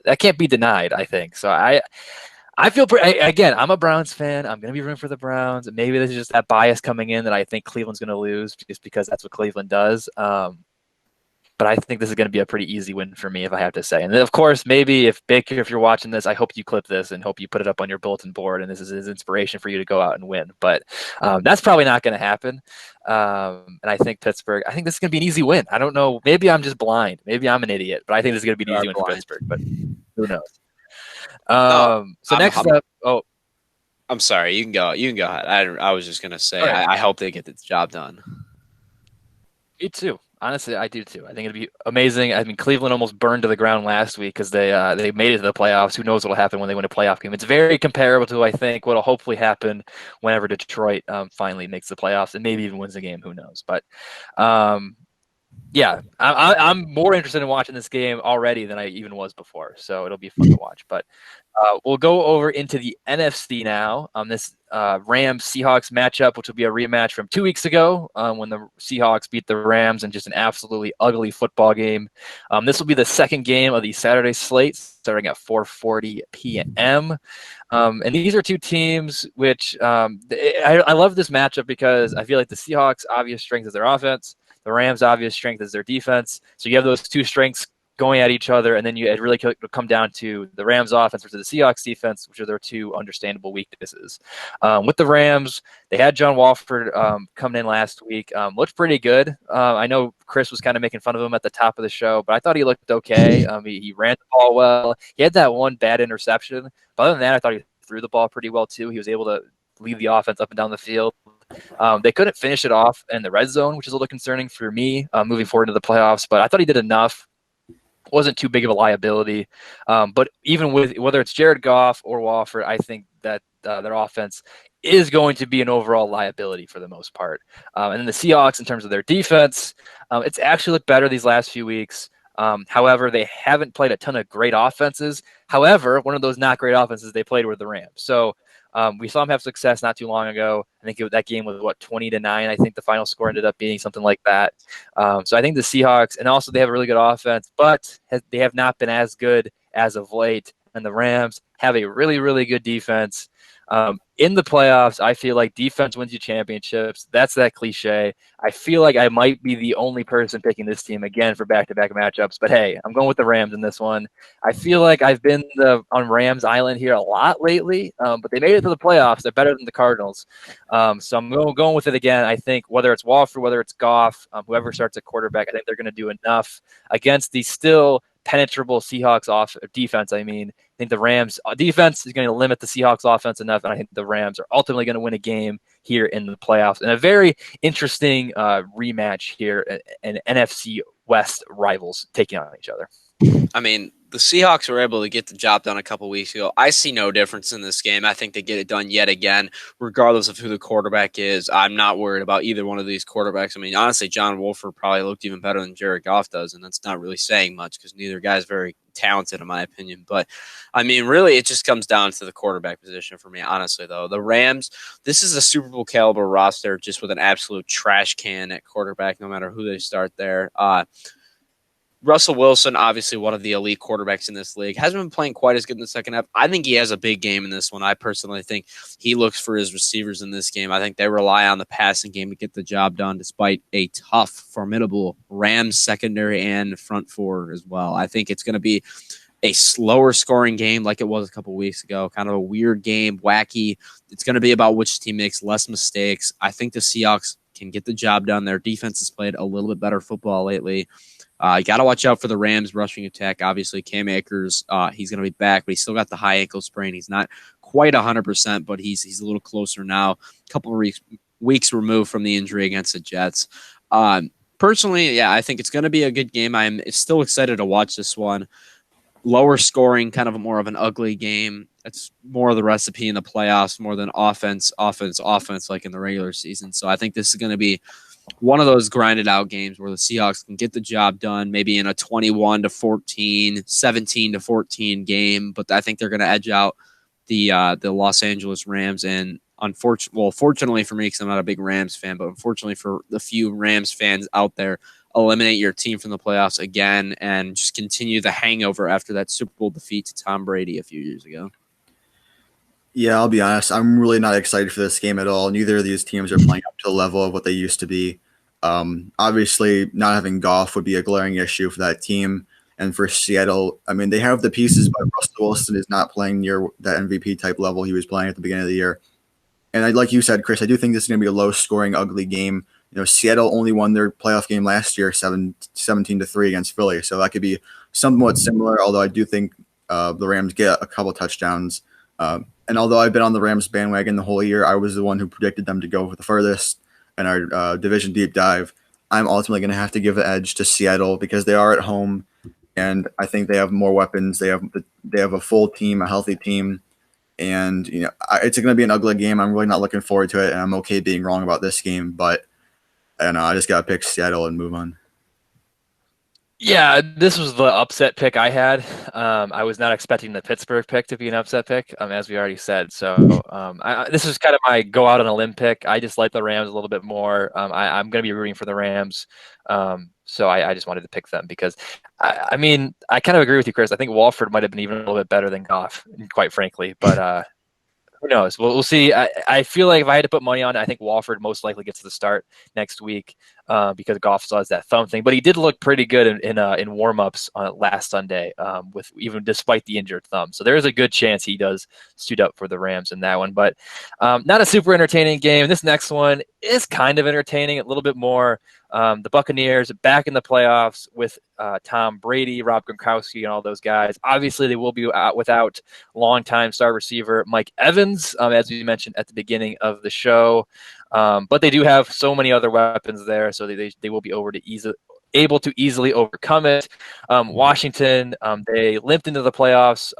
that can't be denied, I think. So I feel again. I'm a Browns fan. I'm going to be rooting for the Browns. Maybe this is just that bias coming in that I think Cleveland's going to lose just because that's what Cleveland does. But I think this is going to be a pretty easy win for me, if I have to say. And then, of course, maybe if Baker, if you're watching this, I hope you clip this and hope you put it up on your bulletin board, and this is his inspiration for you to go out and win. But that's probably not going to happen. And I think Pittsburgh, I think this is going to be an easy win. I don't know. Maybe I'm just blind. Maybe I'm an idiot. But I think this is going to be an easy win for Pittsburgh. But who knows? So next up, I'm sorry. You can go. You can go ahead. I was just going to say, I hope they get the job done. Me too. Honestly, I do too. I think it'd be amazing. I mean, Cleveland almost burned to the ground last week because they made it to the playoffs. Who knows what'll happen when they win a playoff game? It's very comparable to, I think, what'll hopefully happen whenever Detroit finally makes the playoffs and maybe even wins the game. Who knows? But yeah, I'm more interested in watching this game already than I even was before. So it'll be fun to watch. But we'll go over into the NFC now. This Rams-Seahawks matchup, which will be a rematch from 2 weeks ago when the Seahawks beat the Rams in just an absolutely ugly football game. This will be the second game of the Saturday slate, starting at 4:40 p.m. And these are two teams which I love this matchup because I feel like the Seahawks' obvious strength is their offense. The Rams' obvious strength is their defense. So you have those two strengths going at each other, and then it really come down to the Rams' offense versus the Seahawks' defense, which are their two understandable weaknesses. With the Rams, they had John Wolford coming in last week. Looked pretty good. I know Chris was kind of making fun of him at the top of the show, but I thought he looked okay. He ran the ball well. He had that one bad interception. But other than that, I thought he threw the ball pretty well, too. He was able to lead the offense up and down the field. They couldn't finish it off in the red zone, which is a little concerning for me moving forward into the playoffs, but I thought he did enough. Wasn't too big of a liability. But even with whether it's Jared Goff or Wolford, I think that their offense is going to be an overall liability for the most part. And then the Seahawks, in terms of their defense, it's actually looked better these last few weeks. However, they haven't played a ton of great offenses. However, one of those not great offenses they played were the Rams. So we saw them have success not too long ago. I think that game was 20-9. I think the final score ended up being something like that. So I think the Seahawks, and also they have a really good offense, but they have not been as good as of late. And the Rams have a really, really good defense. In the playoffs, I feel like defense wins you championships. That's that cliche. I feel like I might be the only person picking this team again for back-to-back matchups. But hey, I'm going with the Rams in this one. I feel like I've been on Rams Island here a lot lately, but they made it to the playoffs. They're better than the Cardinals. So I'm going with it again. I think whether it's Wolford, whether it's Goff, whoever starts at quarterback, I think they're going to do enough against the still penetrable Seahawks defense. I think the Rams defense is going to limit the Seahawks offense enough, and I think the Rams are ultimately going to win a game here in the playoffs. And a very interesting rematch here, and NFC West rivals taking on each other. I mean, the Seahawks were able to get the job done a couple weeks ago. I see no difference in this game. I think they get it done yet again, regardless of who the quarterback is. I'm not worried about either one of these quarterbacks. I mean, honestly, John Wolford probably looked even better than Jared Goff does, and that's not really saying much because neither guy's very talented, in my opinion. But, I mean, really, it just comes down to the quarterback position for me, honestly, though. The Rams, this is a Super Bowl caliber roster just with an absolute trash can at quarterback, no matter who they start there. Russell Wilson, obviously one of the elite quarterbacks in this league, hasn't been playing quite as good in the second half. I think he has a big game in this one. I personally think he looks for his receivers in this game. I think they rely on the passing game to get the job done, despite a tough, formidable Rams secondary and front four as well. I think it's going to be a slower scoring game like it was a couple weeks ago, kind of a weird game, wacky. It's going to be about which team makes less mistakes. I think the Seahawks can get the job done. Their defense has played a little bit better football lately. You got to watch out for the Rams rushing attack. Obviously, Cam Akers, he's going to be back, but he's still got the high ankle sprain. He's not quite 100%, but he's a little closer now. A couple of weeks removed from the injury against the Jets. Personally, yeah, I think it's going to be a good game. I'm still excited to watch this one. Lower scoring, kind of more of an ugly game. That's more of the recipe in the playoffs, more than offense, like in the regular season. So I think this is going to be one of those grinded out games where the Seahawks can get the job done, maybe in a 21-14, 17-14 game. But I think they're going to edge out the Los Angeles Rams. And fortunately for me, because I'm not a big Rams fan, but unfortunately for the few Rams fans out there, eliminate your team from the playoffs again and just continue the hangover after that Super Bowl defeat to Tom Brady a few years ago. Yeah, I'll be honest. I'm really not excited for this game at all. Neither of these teams are playing up to the level of what they used to be. Obviously, not having Goff would be a glaring issue for that team. And for Seattle, I mean, they have the pieces, but Russell Wilson is not playing near that MVP type level he was playing at the beginning of the year. And like you said, Chris, I do think this is going to be a low-scoring, ugly game. Seattle only won their playoff game last year, 17-3 against Philly. So that could be somewhat similar, although I do think the Rams get a couple touchdowns. And although I've been on the Rams bandwagon the whole year, I was the one who predicted them to go for the furthest in our division deep dive. I'm ultimately going to have to give the edge to Seattle because they are at home, and I think they have more weapons. They have a full team, a healthy team. And, it's going to be an ugly game. I'm really not looking forward to it, and I'm okay being wrong about this game. But I don't know. I just got to pick Seattle and move on. Yeah, this was the upset pick I had. I was not expecting the Pittsburgh pick to be an upset pick, as we already said. So this is kind of my go out on a limb pick. I just like the Rams a little bit more. I'm going to be rooting for the Rams. So I just wanted to pick them because, I mean, I kind of agree with you, Chris. I think Walford might have been even a little bit better than Goff, quite frankly. But who knows? We'll see. I feel like if I had to put money on it, I think Walford most likely gets the start next week because Goff still has that thumb thing. But he did look pretty good in warm-ups last Sunday, with even despite the injured thumb. So there is a good chance he does suit up for the Rams in that one. But not a super entertaining game. This next one is kind of entertaining, a little bit more. The Buccaneers back in the playoffs with Tom Brady, Rob Gronkowski, and all those guys. Obviously, they will be out without longtime star receiver Mike Evans, as we mentioned at the beginning of the show. But they do have so many other weapons there, so they will be able to easily overcome it. Washington, they limped into the playoffs.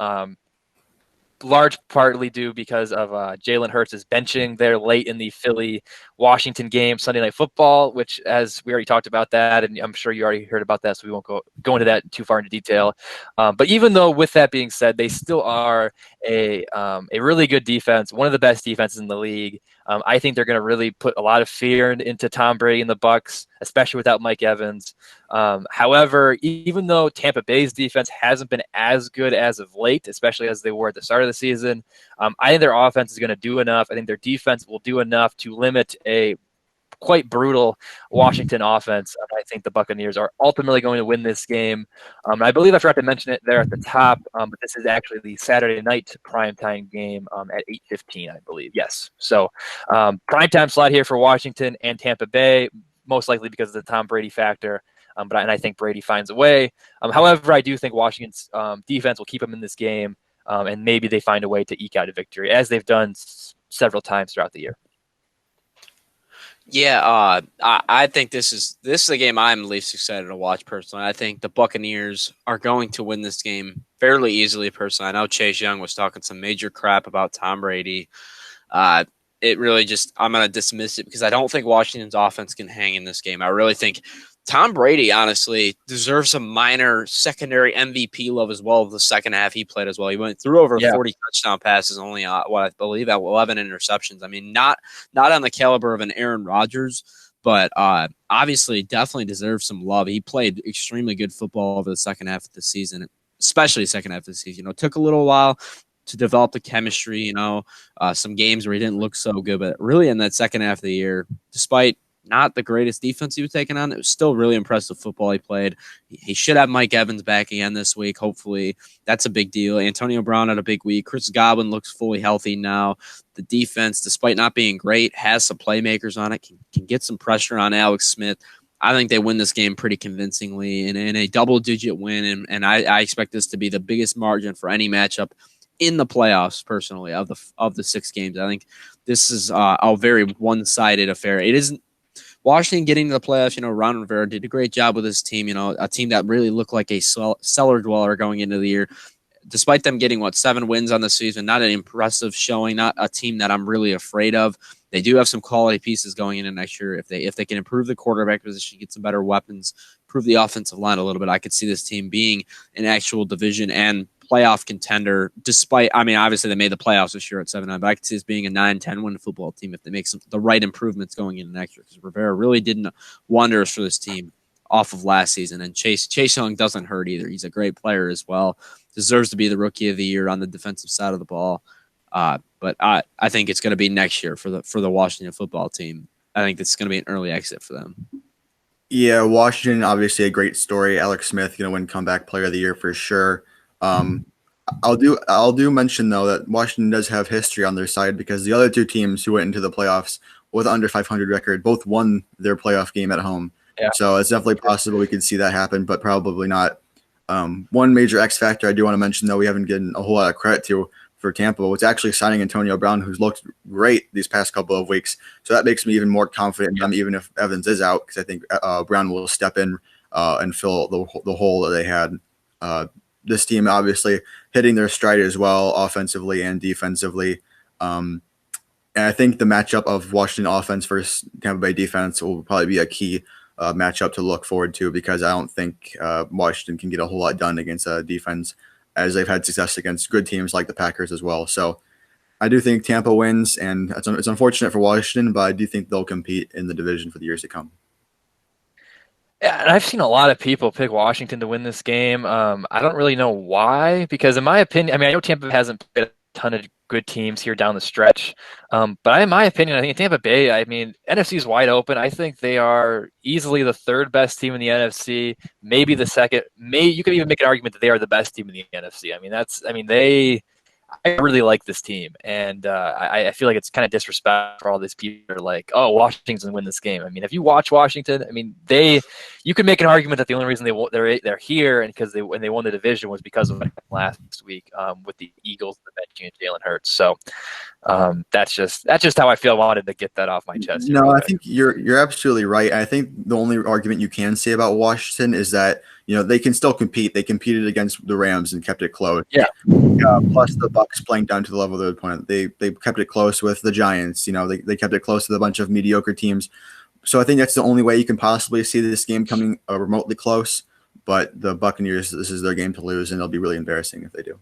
Large partly due because of Jalen Hurts' benching there late in the Philly-Washington game, Sunday Night Football, which, as we already talked about that, and I'm sure you already heard about that, so we won't go into that too far into detail. But even though, with that being said, they still are a really good defense, one of the best defenses in the league. I think they're going to really put a lot of fear into Tom Brady and the Bucs, especially without Mike Evans. However, even though Tampa Bay's defense hasn't been as good as of late, especially as they were at the start of the season, I think their offense is going to do enough. I think their defense will do enough to limit a quite brutal Washington offense. I think the Buccaneers are ultimately going to win this game. I believe I forgot to mention it there at the top, but this is actually the Saturday night primetime game at 8:15, I believe. Yes. So primetime slot here for Washington and Tampa Bay, most likely because of the Tom Brady factor. But I think Brady finds a way. However, I do think Washington's defense will keep them in this game, and maybe they find a way to eke out a victory, as they've done several times throughout the year. Yeah, I think this is a game I'm least excited to watch personally. I think the Buccaneers are going to win this game fairly easily. Personally, I know Chase Young was talking some major crap about Tom Brady. It really just, I'm going to dismiss it because I don't think Washington's offense can hang in this game. I really think Tom Brady, honestly, deserves a minor secondary MVP love as well. The second half he played as well. He went through over 40 touchdown passes, only what I believe at 11 interceptions. I mean, not on the caliber of an Aaron Rodgers, but obviously definitely deserves some love. He played extremely good football over the second half of the season, especially the second half of the season. It took a little while to develop the chemistry, some games where he didn't look so good, but really in that second half of the year, despite not the greatest defense he was taking on. It was still really impressive football he played. He should have Mike Evans back again this week, hopefully. That's a big deal. Antonio Brown had a big week. Chris Godwin looks fully healthy now. The defense, despite not being great, has some playmakers on it, can get some pressure on Alex Smith. I think they win this game pretty convincingly in a double-digit win, and I expect this to be the biggest margin for any matchup in the playoffs, personally, of the 6 games. I think this is a very one-sided affair. It isn't Washington getting to the playoffs. Ron Rivera did a great job with his team. A team that really looked like a cellar dweller going into the year. Despite them getting 7 wins on the season, not an impressive showing, not a team that I'm really afraid of. They do have some quality pieces going into next year. If they can improve the quarterback position, get some better weapons, improve the offensive line a little bit, I could see this team being an actual division and playoff contender. Despite, obviously they made the playoffs this year at 7-9, but I could see this being a 9-10 win football team if they make the right improvements going into next year. Because Rivera really did wonders for this team off of last season, and Chase Young doesn't hurt either. He's a great player as well. Deserves to be the rookie of the year on the defensive side of the ball. But I think it's going to be next year for the Washington football team. I think this is going to be an early exit for them. Yeah, Washington, obviously a great story. Alex Smith going to win comeback player of the year for sure. I'll do mention though that Washington does have history on their side, because the other 2 teams who went into the playoffs with under 500 record both won their playoff game at home. Yeah. So it's definitely possible we could see that happen, but probably not. One major X factor I do want to mention, though, we haven't given a whole lot of credit to for Tampa, was actually signing Antonio Brown, who's looked great these past couple of weeks. So that makes me even more confident in them, even if Evans is out, because I think Brown will step in and fill the hole that they had. This team obviously hitting their stride as well, offensively and defensively. And I think the matchup of Washington offense versus Tampa Bay defense will probably be a key matchup to look forward to, because I don't think Washington can get a whole lot done against a defense, as they've had success against good teams like the Packers as well. So I do think Tampa wins, and it's unfortunate for Washington, but I do think they'll compete in the division for the years to come. Yeah, and I've seen a lot of people pick Washington to win this game. I don't really know why, because in my opinion, I know Tampa hasn't played a ton of good teams here down the stretch. But in my opinion, I think Tampa Bay, NFC is wide open. I think they are easily the 3rd best team in the NFC, maybe the 2nd. You could even make an argument that they are the best team in the NFC. I really like this team, and I feel like it's kind of disrespectful for all these people who are like, "Oh, Washington's gonna win this game." If you watch Washington, you could make an argument that the only reason they're here and because when they won the division was because of last week with the Eagles, the benching and Jalen Hurts. So that's just how I feel. I wanted to get that off my chest. No, I think you're absolutely right. I think the only argument you can say about Washington is that they can still compete. They competed against the Rams and kept it close. Yeah. Plus the Bucks playing down to the level of their opponent. They kept it close with the Giants. They kept it close with a bunch of mediocre teams. So I think that's the only way you can possibly see this game coming remotely close. But the Buccaneers, this is their game to lose, and it'll be really embarrassing if they do.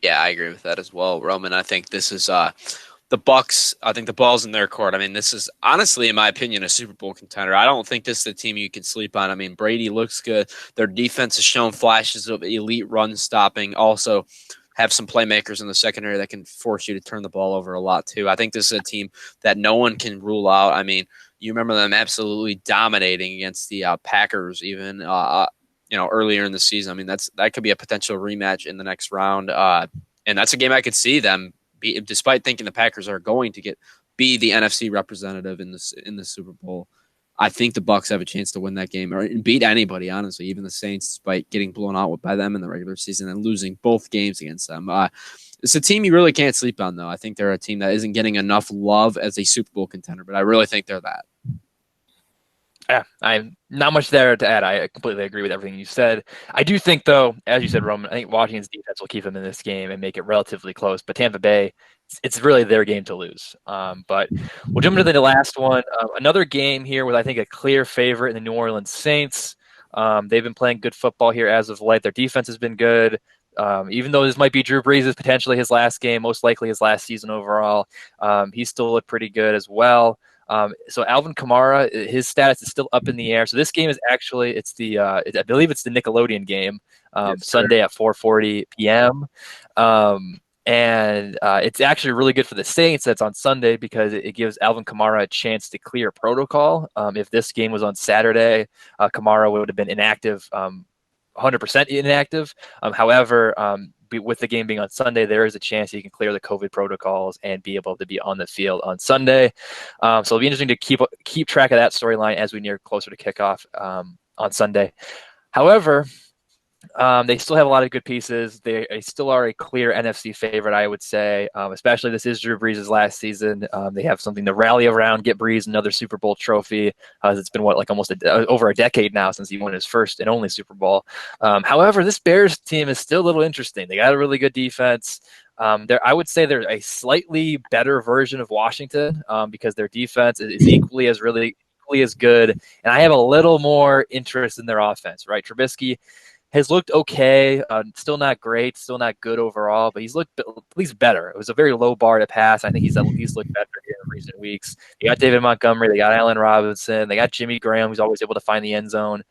Yeah, I agree with that as well, Roman. I think this is the Bucks. I think the ball's in their court. This is honestly, in my opinion, a Super Bowl contender. I don't think this is a team you can sleep on. Brady looks good. Their defense has shown flashes of elite run stopping. Also, have some playmakers in the secondary that can force you to turn the ball over a lot too. I think this is a team that no one can rule out. You remember them absolutely dominating against the Packers, even earlier in the season. That could be a potential rematch in the next round, and that's a game I could see them be, despite thinking the Packers are going to be the NFC representative in the Super Bowl. I think the Bucs have a chance to win that game or beat anybody, honestly, even the Saints, despite getting blown out by them in the regular season and losing both games against them. It's a team you really can't sleep on, though. I think they're a team that isn't getting enough love as a Super Bowl contender, but I really think they're that. Yeah, I'm not much there to add. I completely agree with everything you said. I do think, though, as you said, Roman, I think Washington's defense will keep them in this game and make it relatively close. But Tampa Bay, it's really their game to lose. But we'll jump into the last one. Another game here with, I think, a clear favorite in the New Orleans Saints. They've been playing good football here as of late. Their defense has been good. Even though this might be Drew Brees' potentially his last game, most likely his last season overall, he still looked pretty good as well. So Alvin Kamara, his status is still up in the air. So this game is actually, I believe it's the Nickelodeon game, Sunday at 4:40 p.m. And it's actually really good for the Saints that's on Sunday because it gives Alvin Kamara a chance to clear protocol. If this game was on Saturday, Kamara would have been inactive, 100% inactive. However, with the game being on Sunday, there is a chance he can clear the COVID protocols and be able to be on the field on Sunday. So it'll be interesting to keep track of that storyline as we near closer to kickoff on Sunday. However, they still have a lot of good pieces. They still are a clear NFC favorite, I would say, especially this is Drew Brees' last season. They have something to rally around, get Brees another Super Bowl trophy. It's been, almost over a decade now since he won his first and only Super Bowl. However, this Bears team is still a little interesting. They got a really good defense. I would say they're a slightly better version of Washington because their defense is equally as good. And I have a little more interest in their offense, right? Trubisky has looked okay, still not great, still not good overall, but he's looked at least better. It was a very low bar to pass. I think he's at least looked better here in recent weeks. They got David Montgomery, they got Allen Robinson, they got Jimmy Graham, who's always able to find the end zone.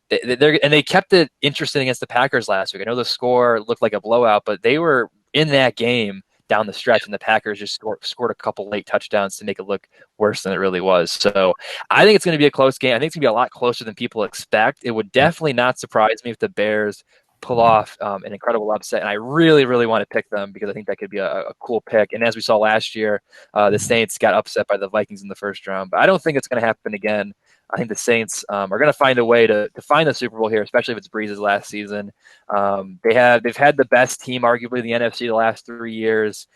They kept it interesting against the Packers last week. I know the score looked like a blowout, but they were in that game down the stretch, and the Packers just scored a couple late touchdowns to make it look worse than it really was. So I think it's going to be a close game. I think it's going to be a lot closer than people expect. It would definitely not surprise me if the Bears pull off an incredible upset, and I really, really want to pick them because I think that could be a cool pick. And as we saw last year, the Saints got upset by the Vikings in the first round, but I don't think it's going to happen again. I think the Saints are going to find a way to find the Super Bowl here, especially if it's Brees' last season. They've had the best team, arguably, in the NFC the last 3 years.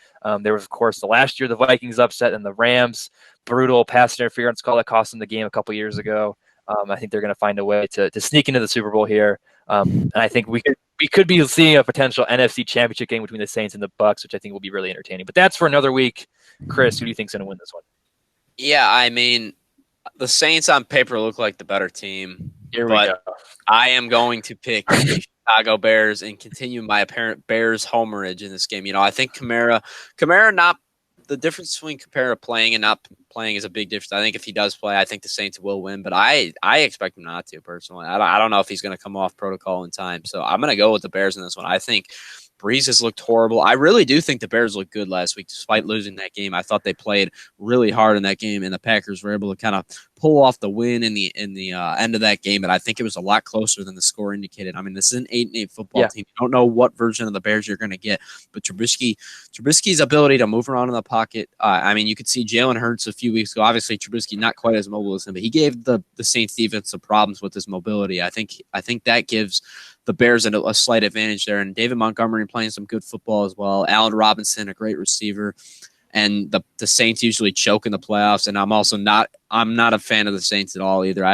There was, of course, the last year the Vikings upset and the Rams brutal pass interference call that cost them the game a couple years ago. I think they're going to find a way to sneak into the Super Bowl here, and I think we could be seeing a potential NFC Championship game between the Saints and the Bucs, which I think will be really entertaining. But that's for another week. Chris, who do you think's going to win this one? Yeah, I mean, the Saints on paper look like the better team. Here we go. I am going to pick the Chicago Bears and continue my apparent Bears homerage in this game. I think Kamara not the difference between Kamara playing and not playing is a big difference. I think if he does play, I think the Saints will win, but I expect him not to personally. I don't know if he's going to come off protocol in time, so I'm going to go with the Bears in this one. I think Brees has looked horrible. I really do think the Bears looked good last week, despite losing that game. I thought they played really hard in that game, and the Packers were able to kind of pull off the win in the end of that game. But I think it was a lot closer than the score indicated. I mean, this is an 8-8 football team. You don't know what version of the Bears you're going to get, but Trubisky's ability to move around in the pocket. I mean, you could see Jalen Hurts a few weeks ago. Obviously, Trubisky not quite as mobile as him, but he gave the Saints defense some problems with his mobility. I think that gives the Bears a slight advantage there. And David Montgomery playing some good football as well. Allen Robinson, a great receiver. And the Saints usually choke in the playoffs. And I'm not a fan of the Saints at all either.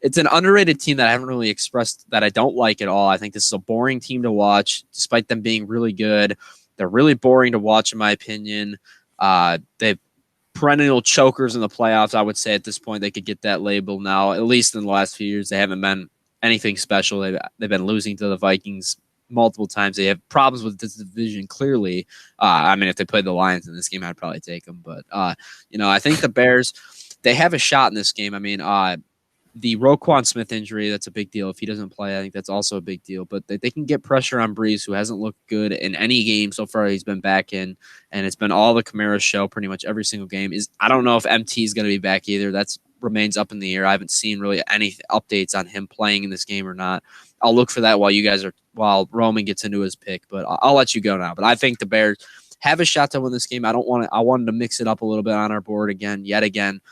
It's an underrated team that I haven't really expressed that I don't like at all. I think this is a boring team to watch, despite them being really good. They're really boring to watch, in my opinion. They've perennial chokers in the playoffs. I would say at this point they could get that label now. At least in the last few years, they haven't been anything special. They've been losing to the Vikings multiple times. They have problems with this division, clearly. I mean, if they played the Lions in this game, I'd probably take them. But, I think the Bears, they have a shot in this game. I mean, the Roquan Smith injury, that's a big deal. If he doesn't play, I think that's also a big deal. But they can get pressure on Brees, who hasn't looked good in any game so far he's been back in. And it's been all the Kamara show pretty much every single game. I don't know if MT is going to be back either. That's remains up in the air. I haven't seen really any updates on him playing in this game or not. I'll look for that while Roman gets into his pick, but I'll let you go now. But I think the Bears have a shot to win this game. I wanted to mix it up a little bit on our board yet again,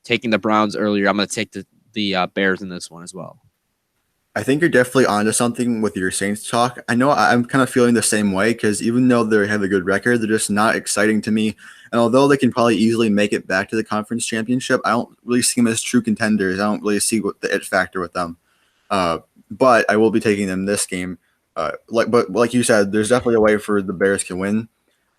taking the Browns earlier. I'm going to take the Bears in this one as well. I think you're definitely onto something with your Saints talk. I know I'm kind of feeling the same way because even though they have a good record, they're just not exciting to me. And although they can probably easily make it back to the conference championship, I don't really see them as true contenders. I don't really see what the it factor with them. But I will be taking them this game. But like you said, there's definitely a way for the Bears to win.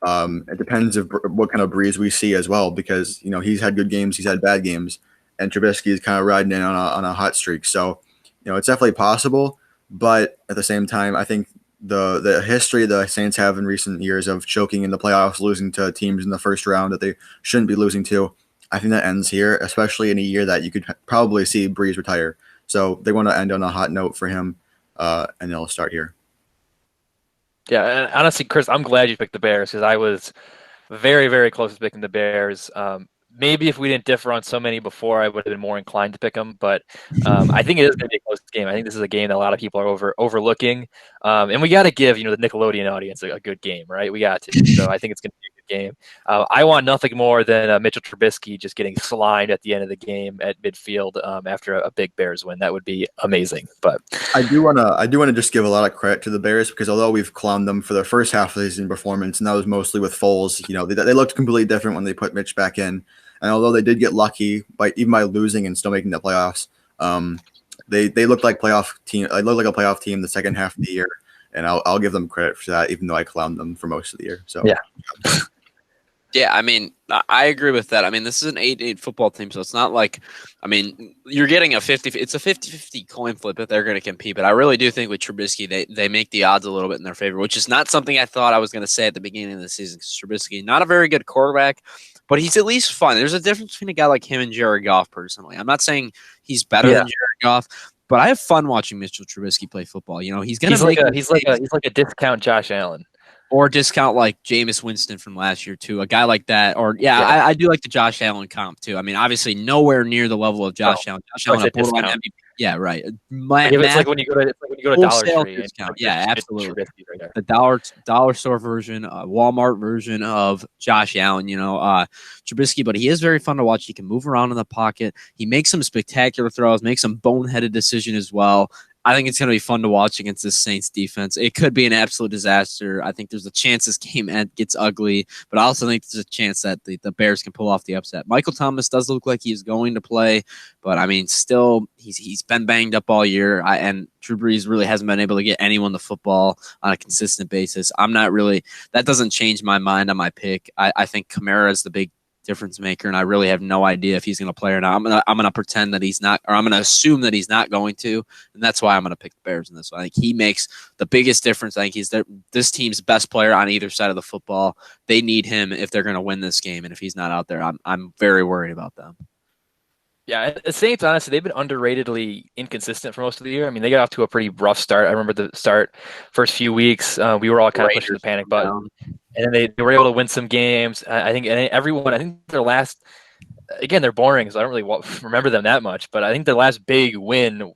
It depends what kind of Brees we see as well, because he's had good games, he's had bad games, and Trubisky is kind of riding in on a hot streak. So it's definitely possible. But at the same time, I think the history the Saints have in recent years of choking in the playoffs, losing to teams in the first round that they shouldn't be losing to, I think that ends here, especially in a year that you could probably see Brees retire. So they want to end on a hot note for him, and they'll start here. Yeah, and honestly, Chris, I'm glad you picked the Bears because I was very, very close to picking the Bears. Maybe if we didn't differ on so many before, I would have been more inclined to pick them. But I think it is going to be a close game. I think this is a game that a lot of people are overlooking, and we got to give the Nickelodeon audience a good game, right? We got to. So I think it's going to be a good game. I want nothing more than Mitchell Trubisky just getting slimed at the end of the game at midfield after a big Bears win. That would be amazing. But I do wanna just give a lot of credit to the Bears because although we've clowned them for their first half of the season performance, and that was mostly with Foles, they looked completely different when they put Mitch back in. And although they did get lucky by losing and still making the playoffs, they looked like playoff team. They looked like a playoff team the second half of the year, and I'll give them credit for that, even though I clowned them for most of the year. So yeah. Yeah, I mean, I agree with that. I mean, this is an 8-8 football team, so it's not like, I mean, you're getting it's a 50-50 coin flip if they're going to compete. But I really do think with Trubisky, they make the odds a little bit in their favor, which is not something I thought I was going to say at the beginning of the season. Because Trubisky, not a very good quarterback, but he's at least fun. There's a difference between a guy like him and Jared Goff, personally. I'm not saying he's better than Jared Goff, but I have fun watching Mitchell Trubisky play football. He's going to make he's like a discount Josh Allen. Or discount like Jameis Winston from last year too, a guy like that. Or I do like the Josh Allen comp too. I mean, obviously nowhere near the level of Josh Allen. Josh Allen, a borderline MVP. Yeah, right. It's like when you go to Dollar Tree. Yeah, absolutely. The dollar store version, Walmart version of Josh Allen. Trubisky, but he is very fun to watch. He can move around in the pocket. He makes some spectacular throws, makes some boneheaded decision as well. I think it's going to be fun to watch against this Saints defense. It could be an absolute disaster. I think there's a chance this game gets ugly, but I also think there's a chance that the Bears can pull off the upset. Michael Thomas does look like he's going to play, but I mean, still, he's been banged up all year, and Drew Brees really hasn't been able to get anyone the football on a consistent basis. That doesn't change my mind on my pick. I think Kamara is the big difference maker, and I really have no idea if he's going to play or not. I'm gonna pretend that he's not, or I'm gonna assume that he's not going to, and that's why I'm gonna pick the Bears in this one. I think he makes the biggest difference. I think he's this team's best player on either side of the football. They need him if they're going to win this game, and if he's not out there, I'm very worried about them. Yeah, the Saints, honestly, they've been underratedly inconsistent for most of the year. I mean, they got off to a pretty rough start. I remember the first few weeks, we were all kind of pushing the panic button. And then they were able to win some games. I think their last, again, they're boring, so I don't really remember them that much. But I think their last big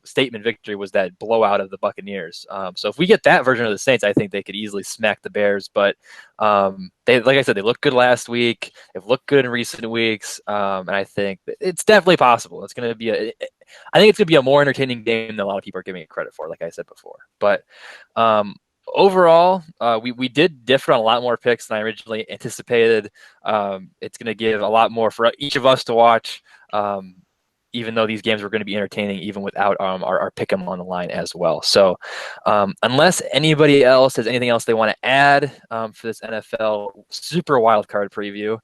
statement victory was that blowout of the Buccaneers. So if we get that version of the Saints, I think they could easily smack the Bears. But like I said, they looked good last week. They've looked good in recent weeks, and I think it's definitely possible. It's going to be I think it's going to be a more entertaining game than a lot of people are giving it credit for, like I said before. But overall, we did differ on a lot more picks than I originally anticipated. It's going to give a lot more for each of us to watch, even though these games were going to be entertaining, even without our pick 'em on the line as well. So unless anybody else has anything else they want to add for this NFL super wild card preview,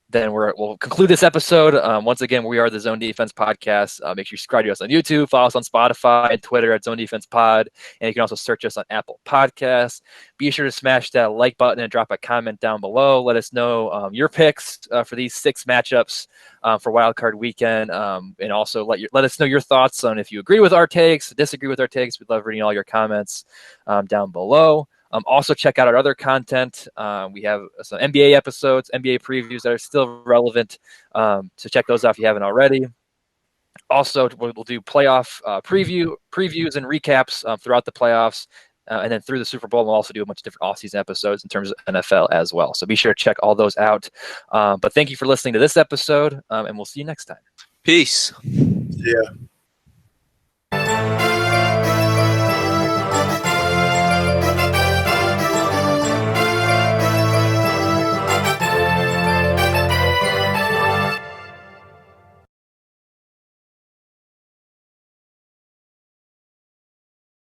then we'll conclude this episode. Once again, we are the Zone Defense Podcast. Make sure you subscribe to us on YouTube, follow us on Spotify and Twitter at Zone Defense Pod, and you can also search us on Apple Podcasts. Be sure to smash that like button and drop a comment down below. Let us know your picks for these 6 matchups for Wild Card Weekend, and also let us know your thoughts on if you agree with our takes, disagree with our takes. We'd love reading all your comments down below. Also, check out our other content. We have some NBA episodes, NBA previews that are still relevant. So check those out if you haven't already. Also, we'll do playoff previews and recaps throughout the playoffs. And then through the Super Bowl, we'll also do a bunch of different off-season episodes in terms of NFL as well. So be sure to check all those out. But thank you for listening to this episode, and we'll see you next time. Peace. Yeah.